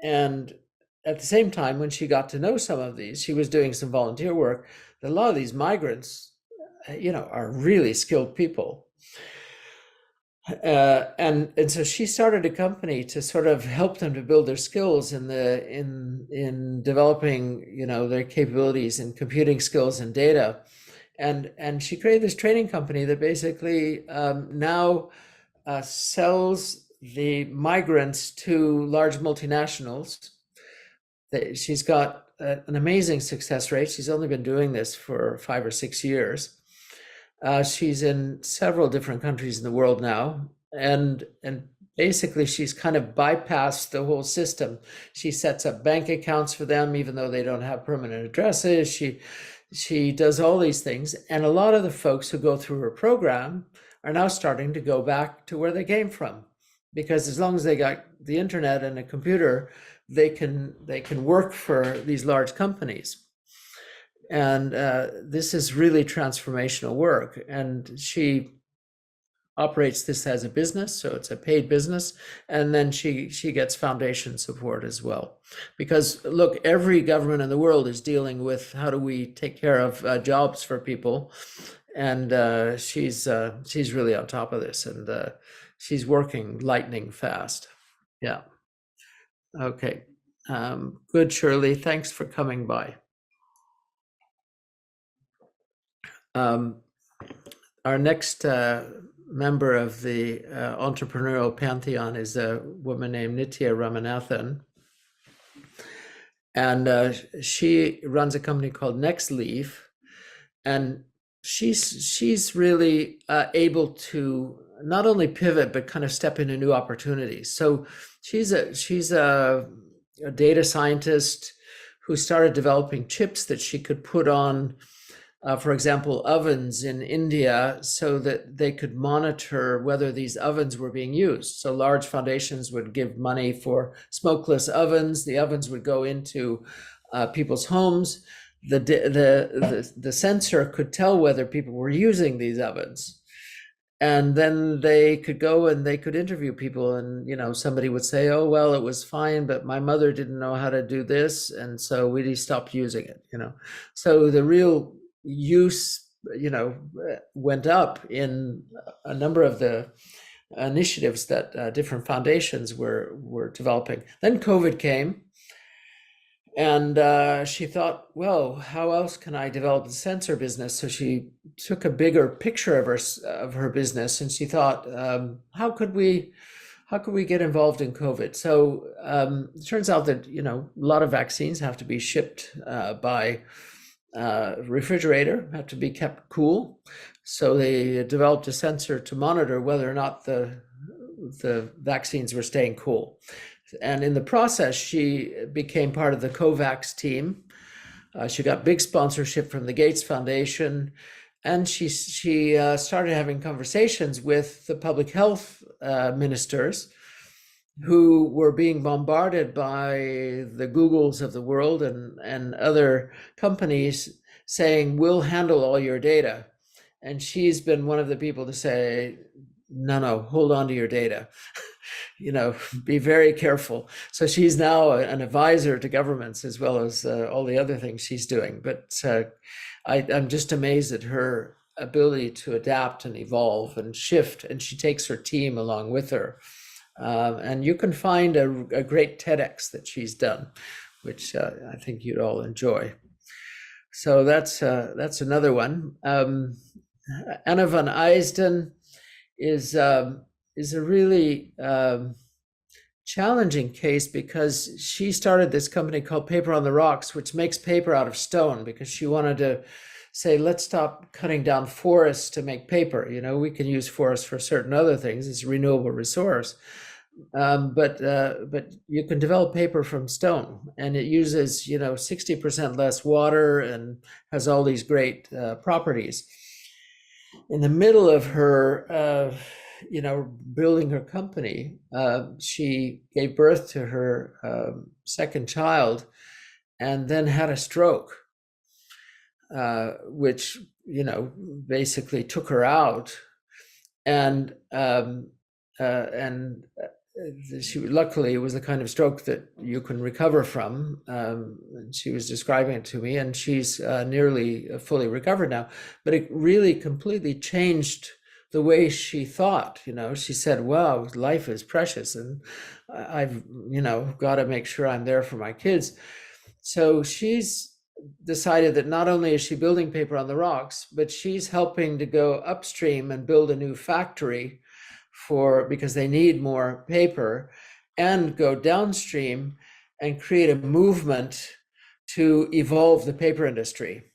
And at the same time, when she got to know some of these, she was doing some volunteer work. A lot of these migrants, are really skilled people. And so she started a company to sort of help them to build their skills in developing, their capabilities in computing skills and data. And she created this training company that basically now sells the migrants to large multinationals. She's got an amazing success rate. She's only been doing this for 5 or 6 years. She's in several different countries in the world now. And basically, she's kind of bypassed the whole system. She sets up bank accounts for them, even though they don't have permanent addresses. She does all these things. And a lot of the folks who go through her program are now starting to go back to where they came from. Because as long as they got the internet and a computer, they can work for these large companies. And this is really transformational work. And she operates this as a business, so it's a paid business. And then she gets foundation support as well. Because look, every government in the world is dealing with how do we take care of jobs for people. And she's really on top of this, and she's working lightning fast. Yeah. Okay. Good, Shirley. Thanks for coming by. Our next member of the entrepreneurial pantheon is a woman named Nitya Ramanathan. And she runs a company called NextLeaf. And she's really able to not only pivot, but kind of step into new opportunities. So she's a a data scientist who started developing chips that she could put on, for example, ovens in India, so that they could monitor whether these ovens were being used. So large foundations would give money for smokeless ovens. The ovens would go into people's homes. The sensor could tell whether people were using these ovens. And then they could go and they could interview people, and somebody would say, oh well, it was fine, but my mother didn't know how to do this, and so we stopped using it. So the real use went up in a number of the initiatives that different foundations were developing. Then COVID came, and she thought, well, how else can I develop the sensor business? So she took a bigger picture of her business, and she thought, how could we get involved in COVID? So it turns out that a lot of vaccines have to be shipped by refrigerator, have to be kept cool. So they developed a sensor to monitor whether or not the vaccines were staying cool. And in the process, she became part of the COVAX team. She got big sponsorship from the Gates Foundation, and she started having conversations with the public health ministers, who were being bombarded by the Googles of the world and other companies saying, we'll handle all your data. And she's been one of the people to say, no, hold on to your data. Be very careful. So she's now an advisor to governments, as well as all the other things she's doing. But I'm just amazed at her ability to adapt and evolve and shift, and she takes her team along with her. And you can find a great TEDx that she's done, which I think you'd all enjoy. So that's another one. Anna van Eysden is a really challenging case, because she started this company called Paper on the Rocks, which makes paper out of stone, because she wanted to say, let's stop cutting down forests to make paper. We can use forests for certain other things. It's a renewable resource. But you can develop paper from stone, and it uses 60% less water and has all these great properties. In the middle of her building her company, she gave birth to her second child, and then had a stroke, which basically took her out, and she luckily, it was the kind of stroke that you can recover from. She was describing it to me, and she's nearly fully recovered now. But it really completely changed the way she thought. She said, wow, life is precious, and I've got to make sure I'm there for my kids. So she's decided that not only is she building Paper on the Rocks, but she's helping to go upstream and build a new factory because they need more paper, and go downstream and create a movement to evolve the paper industry.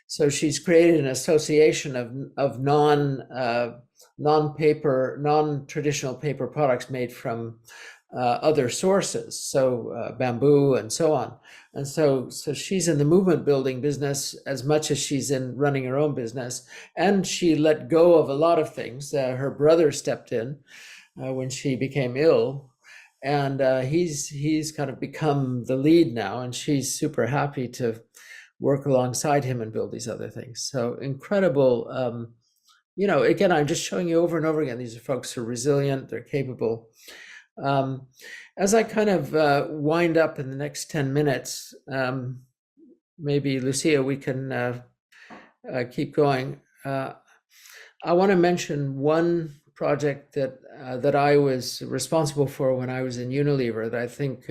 So she's created an association of non-traditional paper products made from other sources, so bamboo and so on. And so she's in the movement building business as much as she's in running her own business. And she let go of a lot of things. Her brother stepped in when she became ill, and he's kind of become the lead now, and she's super happy to work alongside him and build these other things. So incredible. Again, I'm just showing you over and over again, these are folks who are resilient, they're capable. As I kind of wind up in the next 10 minutes, maybe Lucia, we can keep going. I want to mention one project that I was responsible for when I was in Unilever that I think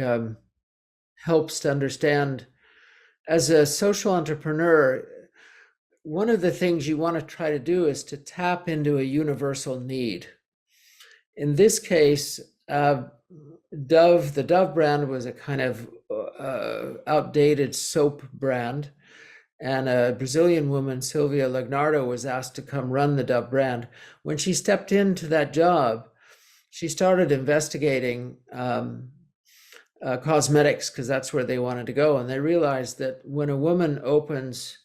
helps to understand, as a social entrepreneur, one of the things you want to try to do is to tap into a universal need. In this case, Dove, the Dove brand was a kind of outdated soap brand, and a Brazilian woman, Silvia Lagnardo, was asked to come run the Dove brand. When she stepped into that job, she started investigating cosmetics because that's where they wanted to go. And they realized that when a woman opens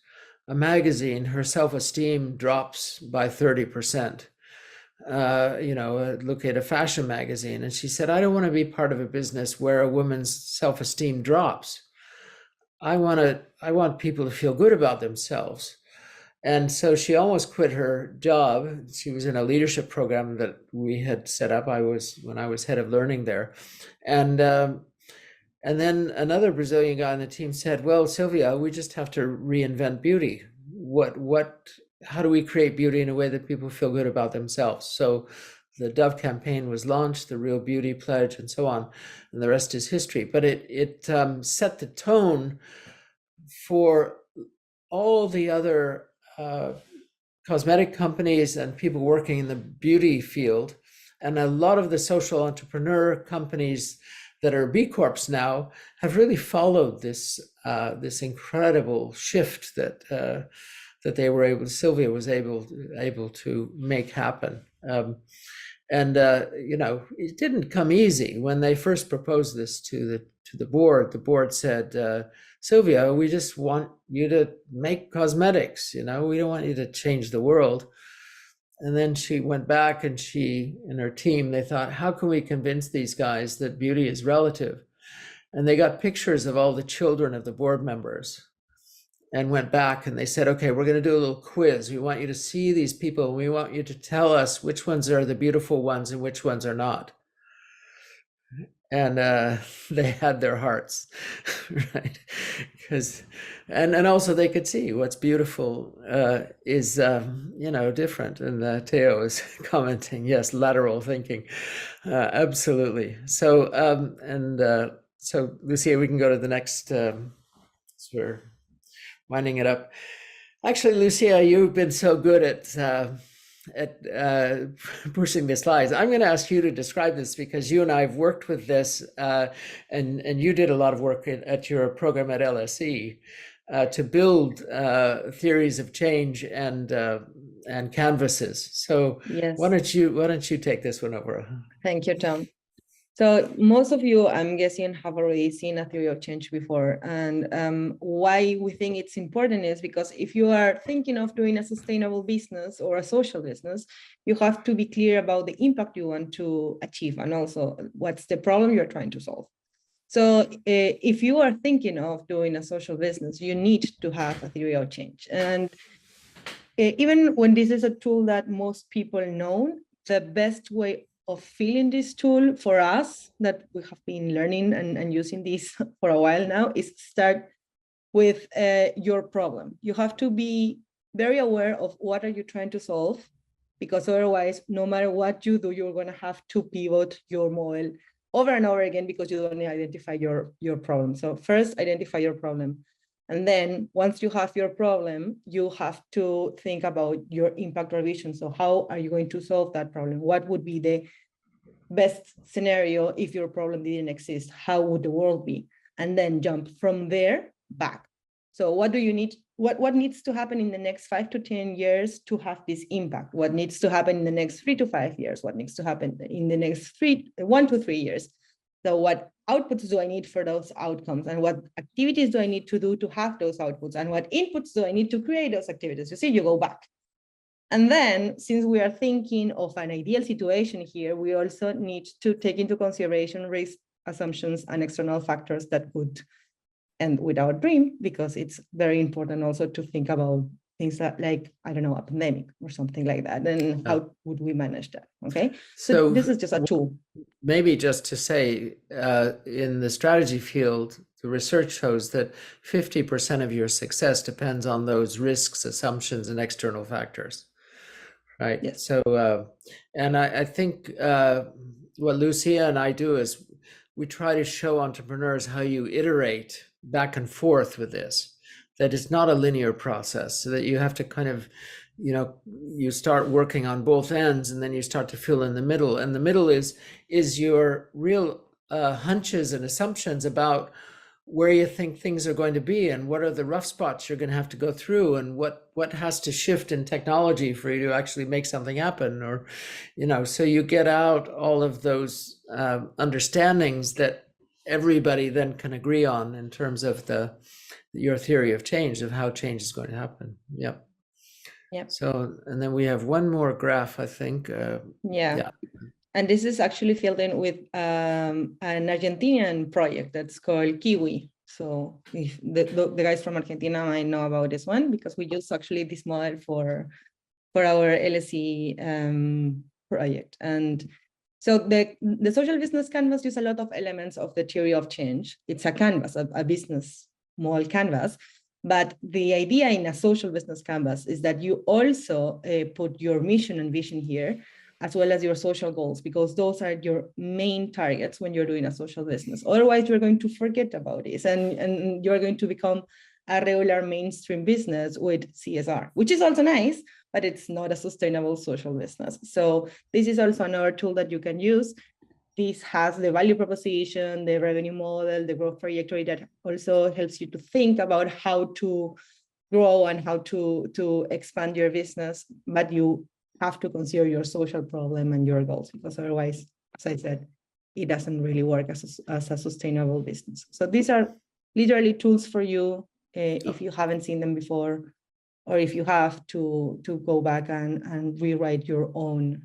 a magazine, her self-esteem drops by 30%. Look at a fashion magazine. And she said, I don't want to be part of a business where a woman's self-esteem drops. I want people to feel good about themselves. And so she almost quit her job. She was in a leadership program that we had set up. When I was head of learning there. And then another Brazilian guy on the team said, well, Sylvia, we just have to reinvent beauty. How do we create beauty in a way that people feel good about themselves? So the Dove campaign was launched, the Real Beauty Pledge, and so on, and the rest is history. But it set the tone for all the other cosmetic companies and people working in the beauty field, and a lot of the social entrepreneur companies that are B Corps now have really followed this incredible shift that Sylvia was able to make happen. It didn't come easy. When they first proposed this to the board said, Sylvia, we just want you to make cosmetics, we don't want you to change the world. And then she went back and she and her team, they thought, how can we convince these guys that beauty is relative? And they got pictures of all the children of the board members and went back and they said, okay, we're going to do a little quiz. We want you to see these people. And we want you to tell us which ones are the beautiful ones and which ones are not. And they had their hearts, right? And also they could see what's beautiful is different. And Theo is commenting, yes, lateral thinking, absolutely. So so Lucia, we can go to the next. So we're winding it up. Actually, Lucia, you've been so good at pushing the slides. I'm going to ask you to describe this because you and I have worked with this, and you did a lot of work at your program at LSE to build theories of change and canvases. So Yes. why don't you take this one over? Thank you, Tom. So most of you, I'm guessing, have already seen a theory of change before. And why we think it's important is because if you are thinking of doing a sustainable business or a social business, you have to be clear about the impact you want to achieve and also what's the problem you're trying to solve. So if you are thinking of doing a social business, you need to have a theory of change. And even when this is a tool that most people know, the best way of feeling this tool for us that we have been learning and using this for a while now is start with your problem. You have to be very aware of what are you trying to solve, because otherwise, no matter what you do, you're going to have to pivot your model over and over again because you don't identify your problem. So first, identify your problem. And then once you have your problem, you have to think about your impact or vision. So how are you going to solve that problem? What would be the best scenario if your problem didn't exist? How would the world be? And then jump from there back. So what do you need? What needs to happen in the next 5 to 10 years to have this impact? What needs to happen in the next 3 to 5 years? What needs to happen in the next 1 to 3 years? So what outputs do I need for those outcomes? And what activities do I need to do to have those outputs? And what inputs do I need to create those activities? You see, you go back. And then, since we are thinking of an ideal situation here, we also need to take into consideration risk assumptions and external factors that could end with our dream, because it's very important also to think about things that, like, I don't know, a pandemic or something like that. And how would we manage that? Okay. So this is just a tool. Maybe just to say, in the strategy field, the research shows that 50% of your success depends on those risks, assumptions, and external factors. Right. Yes. So, and I think what Lucia and I do is we try to show entrepreneurs how you iterate back and forth with this, that it's not a linear process, so that you have to kind of, you start working on both ends and then you start to fill in the middle. And the middle is your real hunches and assumptions about where you think things are going to be and what are the rough spots you're going to have to go through and what has to shift in technology for you to actually make something happen, or so you get out all of those understandings that everybody then can agree on in terms of your theory of change, of how change is going to happen. Yep. Yep. So, and then we have one more graph, I think. Yeah. And this is actually filled in with an Argentinian project that's called Kiwi. So if the guys from Argentina might know about this one, because we use actually this model for our LSE project. And so the social business canvas use a lot of elements of the theory of change. It's a canvas, a business model canvas. But the idea in a social business canvas is that you also put your mission and vision here, as well as your social goals, because those are your main targets when you're doing a social business. Otherwise, you're going to forget about this, and you're going to become a regular mainstream business with CSR, which is also nice, but it's not a sustainable social business. So this is also another tool that you can use. This has the value proposition, the revenue model, the growth trajectory that also helps you to think about how to grow and how to expand your business, but you have to consider your social problem and your goals, because otherwise, as I said, it doesn't really work as a sustainable business. So these are literally tools for you if you haven't seen them before, or if you have to go back and rewrite your own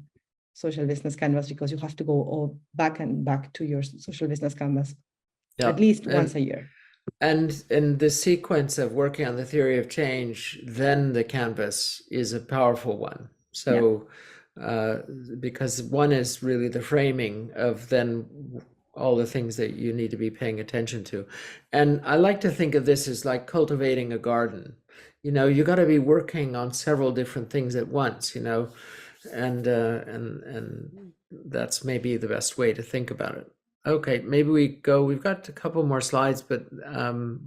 social business canvas, because you have to go back to your social business canvas at least once a year. And in the sequence of working on the theory of change, then the canvas is a powerful one. So because one is really the framing of then all the things that you need to be paying attention to. And I like to think of this as like cultivating a garden. You know, you got to be working on several different things at once, you know, and that's maybe the best way to think about it. Okay, maybe we've got a couple more slides, but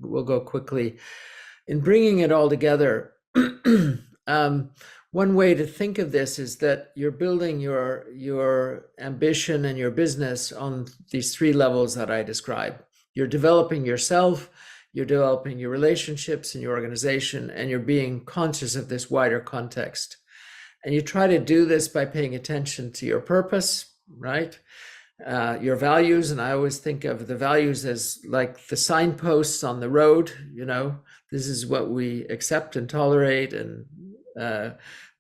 we'll go quickly. In bringing it all together, one way to think of this is that you're building your ambition and your business on these three levels that I described. You're developing yourself, you're developing your relationships and your organization, and you're being conscious of this wider context. And you try to do this by paying attention to your purpose, right? Your values, and I always think of the values as like the signposts on the road. You know, this is what we accept and tolerate, and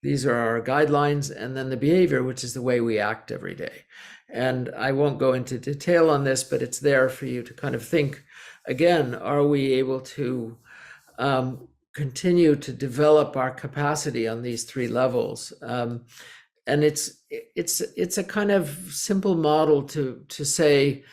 these are our guidelines, and then the behavior, which is the way we act every day. And I won't go into detail on this, but it's there for you to kind of think, again, are we able to continue to develop our capacity on these three levels? And it's a kind of simple model to say,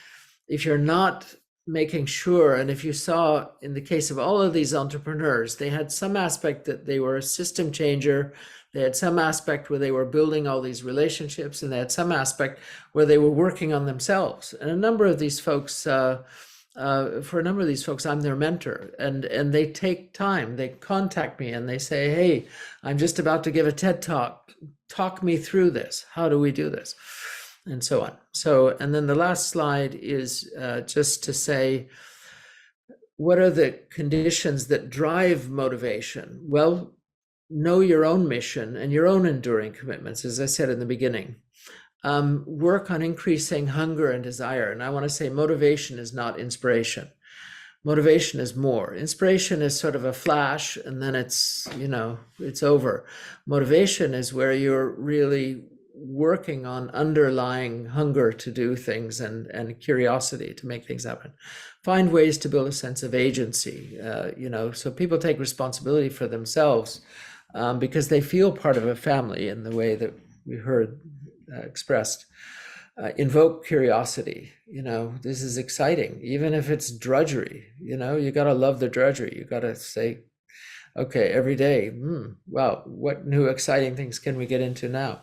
if you're not making sure, and if you saw in the case of all of these entrepreneurs, they had some aspect that they were a system changer, they had some aspect where they were building all these relationships, and they had some aspect where they were working on themselves. And a number of these folks, for a number of these folks, I'm their mentor, and they take time. They contact me and they say, hey, I'm just about to give a TED Talk. Talk me through this. How do we do this? And so on. So, and then the last slide is just to say, what are the conditions that drive motivation? Well, know your own mission and your own enduring commitments, as I said in the beginning. Work on increasing hunger and desire. And I want to say motivation is not inspiration. Motivation is more. Inspiration is sort of a flash and then it's, you know, it's over. Motivation is where you're really working on underlying hunger to do things and curiosity to make things happen. Find ways to build a sense of agency, you know, so people take responsibility for themselves because they feel part of a family in the way that we heard expressed. Invoke curiosity. You know, this is exciting, even if it's drudgery. You know, you got to love the drudgery. You got to say, okay, every day, wow, what new exciting things can we get into now?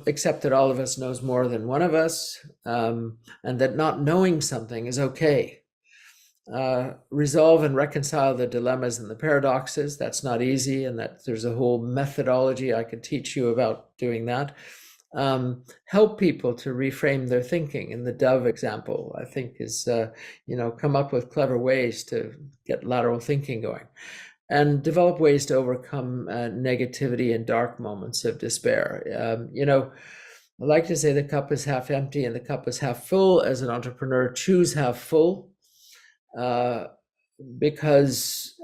Except that all of us knows more than one of us, and that not knowing something is okay. Resolve and reconcile the dilemmas and the paradoxes. That's not easy, and that there's a whole methodology I could teach you about doing that. Help people to reframe their thinking. In the dove example, I think is, you know, come up with clever ways to get lateral thinking going, and develop ways to overcome negativity and dark moments of despair. You know, I like to say the cup is half empty and the cup is half full. As an entrepreneur, choose half full, because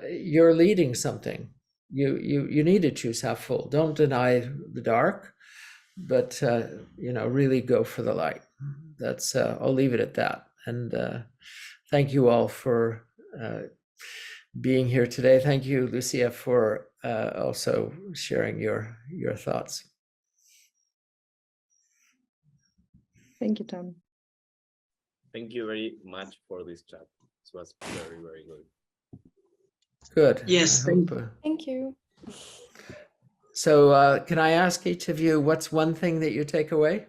you're leading something. You need to choose half full. Don't deny the dark, but really go for the light. That's I'll leave it at that. And thank you all for being here today. Thank you, Lucia, for also sharing your thoughts. Thank you, Tom. Thank you very much for this chat. It was very, very good. Good. Yes, Thank you. So can I ask each of you, what's one thing that you take away?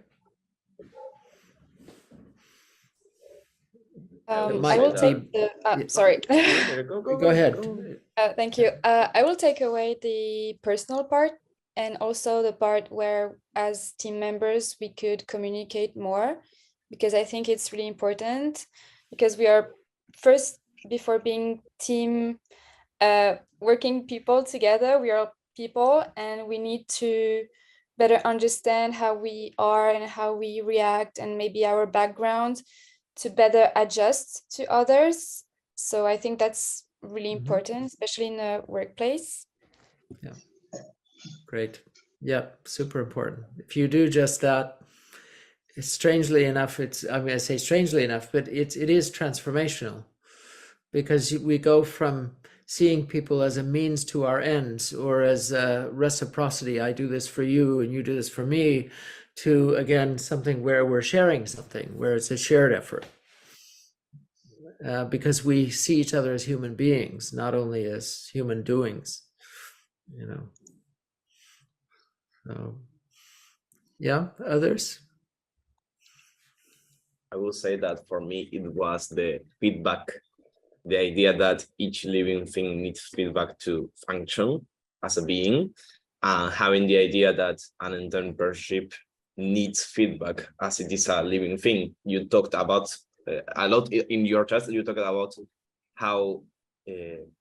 I might will be- take the, sorry. Go ahead. Thank you. I will take away the personal part and also the part where as team members, we could communicate more, because I think it's really important, because we are first, before being team working people together, we are people, and we need to better understand how we are and how we react, and maybe our background, to better adjust to others. So I think that's really important, especially in a workplace. Yeah, great. Yeah, super important. If you do just that, strangely enough, I say strangely enough, but it is transformational, because we go from seeing people as a means to our ends, or as reciprocity, I do this for you and you do this for me, to again something where we're sharing something, where it's a shared effort, because we see each other as human beings, not only as human doings, So, yeah, others? I will say that for me, it was the feedback, the idea that each living thing needs feedback to function as a being, and having the idea that an entrepreneurship needs feedback as it is a living thing. You talked about a lot in your chat, you talked about how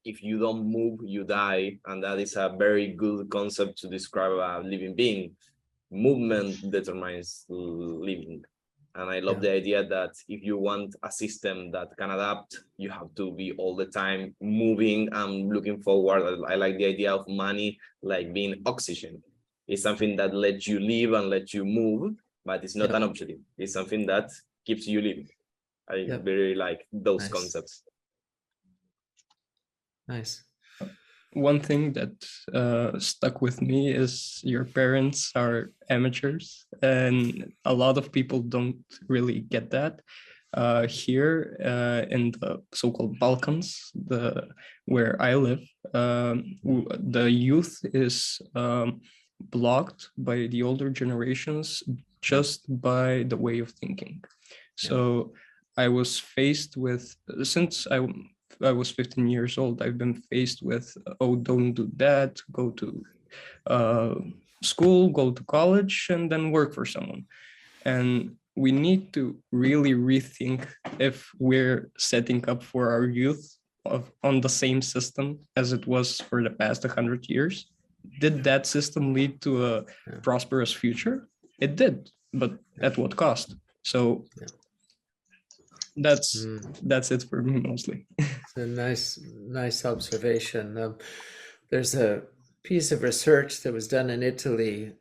if you don't move, you die, and that is a very good concept to describe a living being. Movement determines living. And I love the idea that if you want a system that can adapt, you have to be all the time moving and looking forward. I like the idea of money like being oxygen. It's something that lets you live and lets you move, but it's not an objective. It's something that keeps you living. I very like those concepts. Nice. One thing that stuck with me is your parents are amateurs, and a lot of people don't really get that. Here in the so-called Balkans, where I live, the youth is blocked by the older generations just by the way of thinking. So I was faced with, since I was 15 years old, I've been faced with, oh, don't do that, go to school, go to college, and then work for someone. And we need to really rethink if we're setting up for our youth on the same system as it was for the past 100 years. Did that system lead to a prosperous future? It did, but at what cost? So that's it for me mostly. It's a nice observation. There's a piece of research that was done in Italy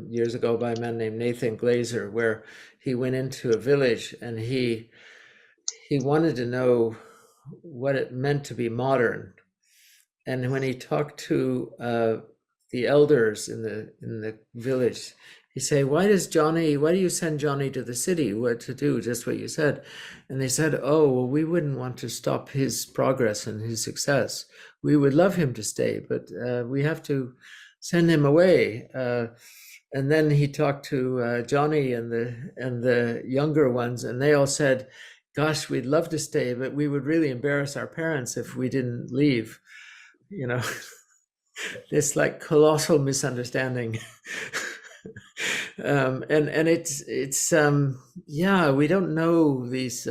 years ago by a man named Nathan Glazer, where he went into a village and he wanted to know what it meant to be modern. And when he talked to the elders in the village, he say, why do you send Johnny to the city? What to do? Just what you said. And they said, oh, well, we wouldn't want to stop his progress and his success. We would love him to stay, but we have to send him away. And then he talked to Johnny and the younger ones, and they all said, gosh, we'd love to stay, but we would really embarrass our parents if we didn't leave. This like colossal misunderstanding. And it's we don't know these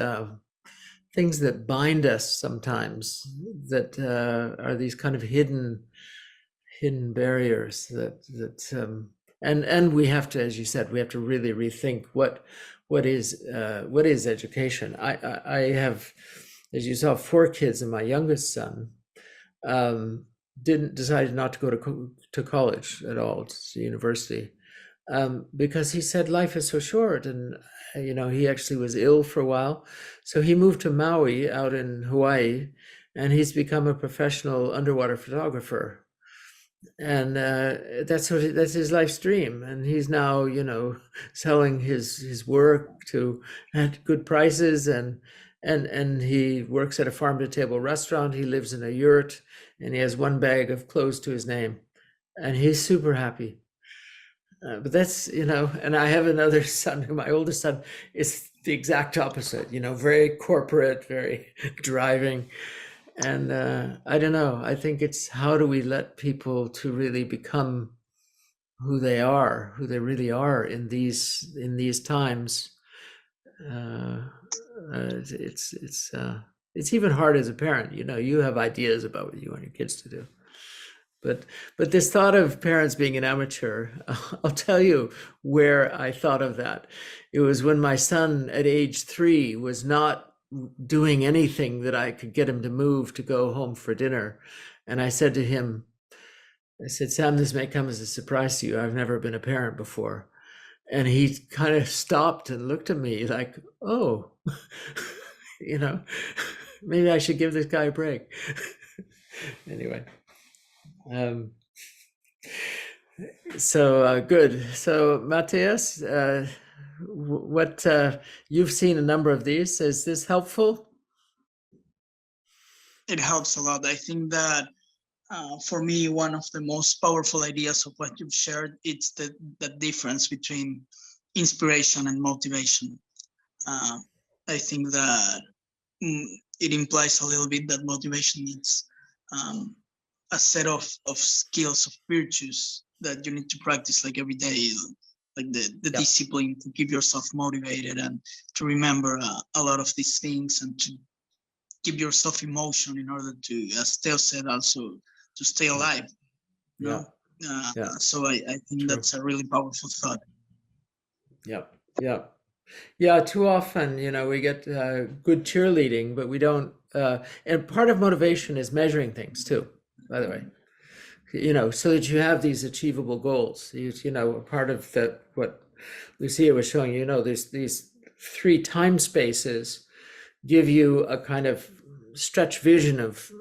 things that bind us sometimes, that are these kind of hidden barriers that And we have to, as you said, we have to really rethink what is education. I have, as you saw, 4 kids, and my youngest son decided not to go to college at all, to university, because he said life is so short, and he actually was ill for a while, so he moved to Maui out in Hawaii, and he's become a professional underwater photographer. And that's his life's dream, and he's now selling his work at good prices, and he works at a farm to table restaurant. He lives in a yurt, and he has 1 bag of clothes to his name, and he's super happy. But that's and I have another son. My oldest son is the exact opposite. Very corporate, very driving. And I don't know. I think it's how do we let people to really become who they really are in these times. It's even hard as a parent. You have ideas about what you want your kids to do. But this thought of parents being an amateur, I'll tell you where I thought of that. It was when my son at age 3 was not doing anything that I could get him to move to go home for dinner. And I said to him, Sam, this may come as a surprise to you. I've never been a parent before. And he kind of stopped and looked at me like, oh, maybe I should give this guy a break. Anyway. So good. So Matthias, what you've seen a number of these. Is this helpful? It helps a lot. I think that for me, one of the most powerful ideas of what you've shared, it's the difference between inspiration and motivation. I think that it implies a little bit that motivation needs a set of skills, of virtues that you need to practice like every day, like the discipline to keep yourself motivated and to remember a lot of these things, and to give yourself emotion in order to, as Theo said, also to stay alive. So I think that's a really powerful thought. Yeah, too often, we get good cheerleading, but we don't, and part of motivation is measuring things too, by the way, so that you have these achievable goals. Part of what Lucia was showing, there's these 3 time spaces give you a kind of stretch vision of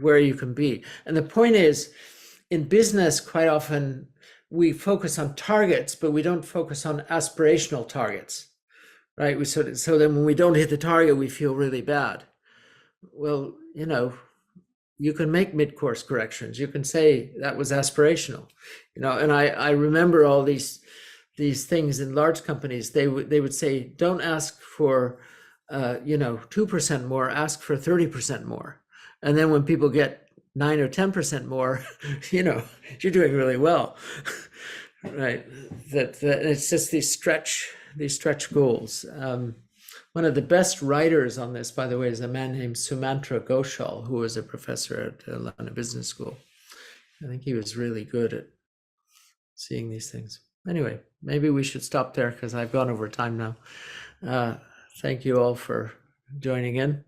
where you can be. And the point is, in business, quite often we focus on targets, but we don't focus on aspirational targets, right? So then when we don't hit the target, we feel really bad. Well, you can make mid-course corrections. You can say that was aspirational, and I remember all these things in large companies. They would say, don't ask for 2% more, ask for 30% more. And then when people get 9 or 10% more, you're doing really well, right? That it's just these stretch goals. One of the best writers on this, by the way, is a man named Sumantra Ghoshal, who was a professor at London Business School. I think he was really good at seeing these things. Anyway, maybe we should stop there because I've gone over time now. Thank you all for joining in.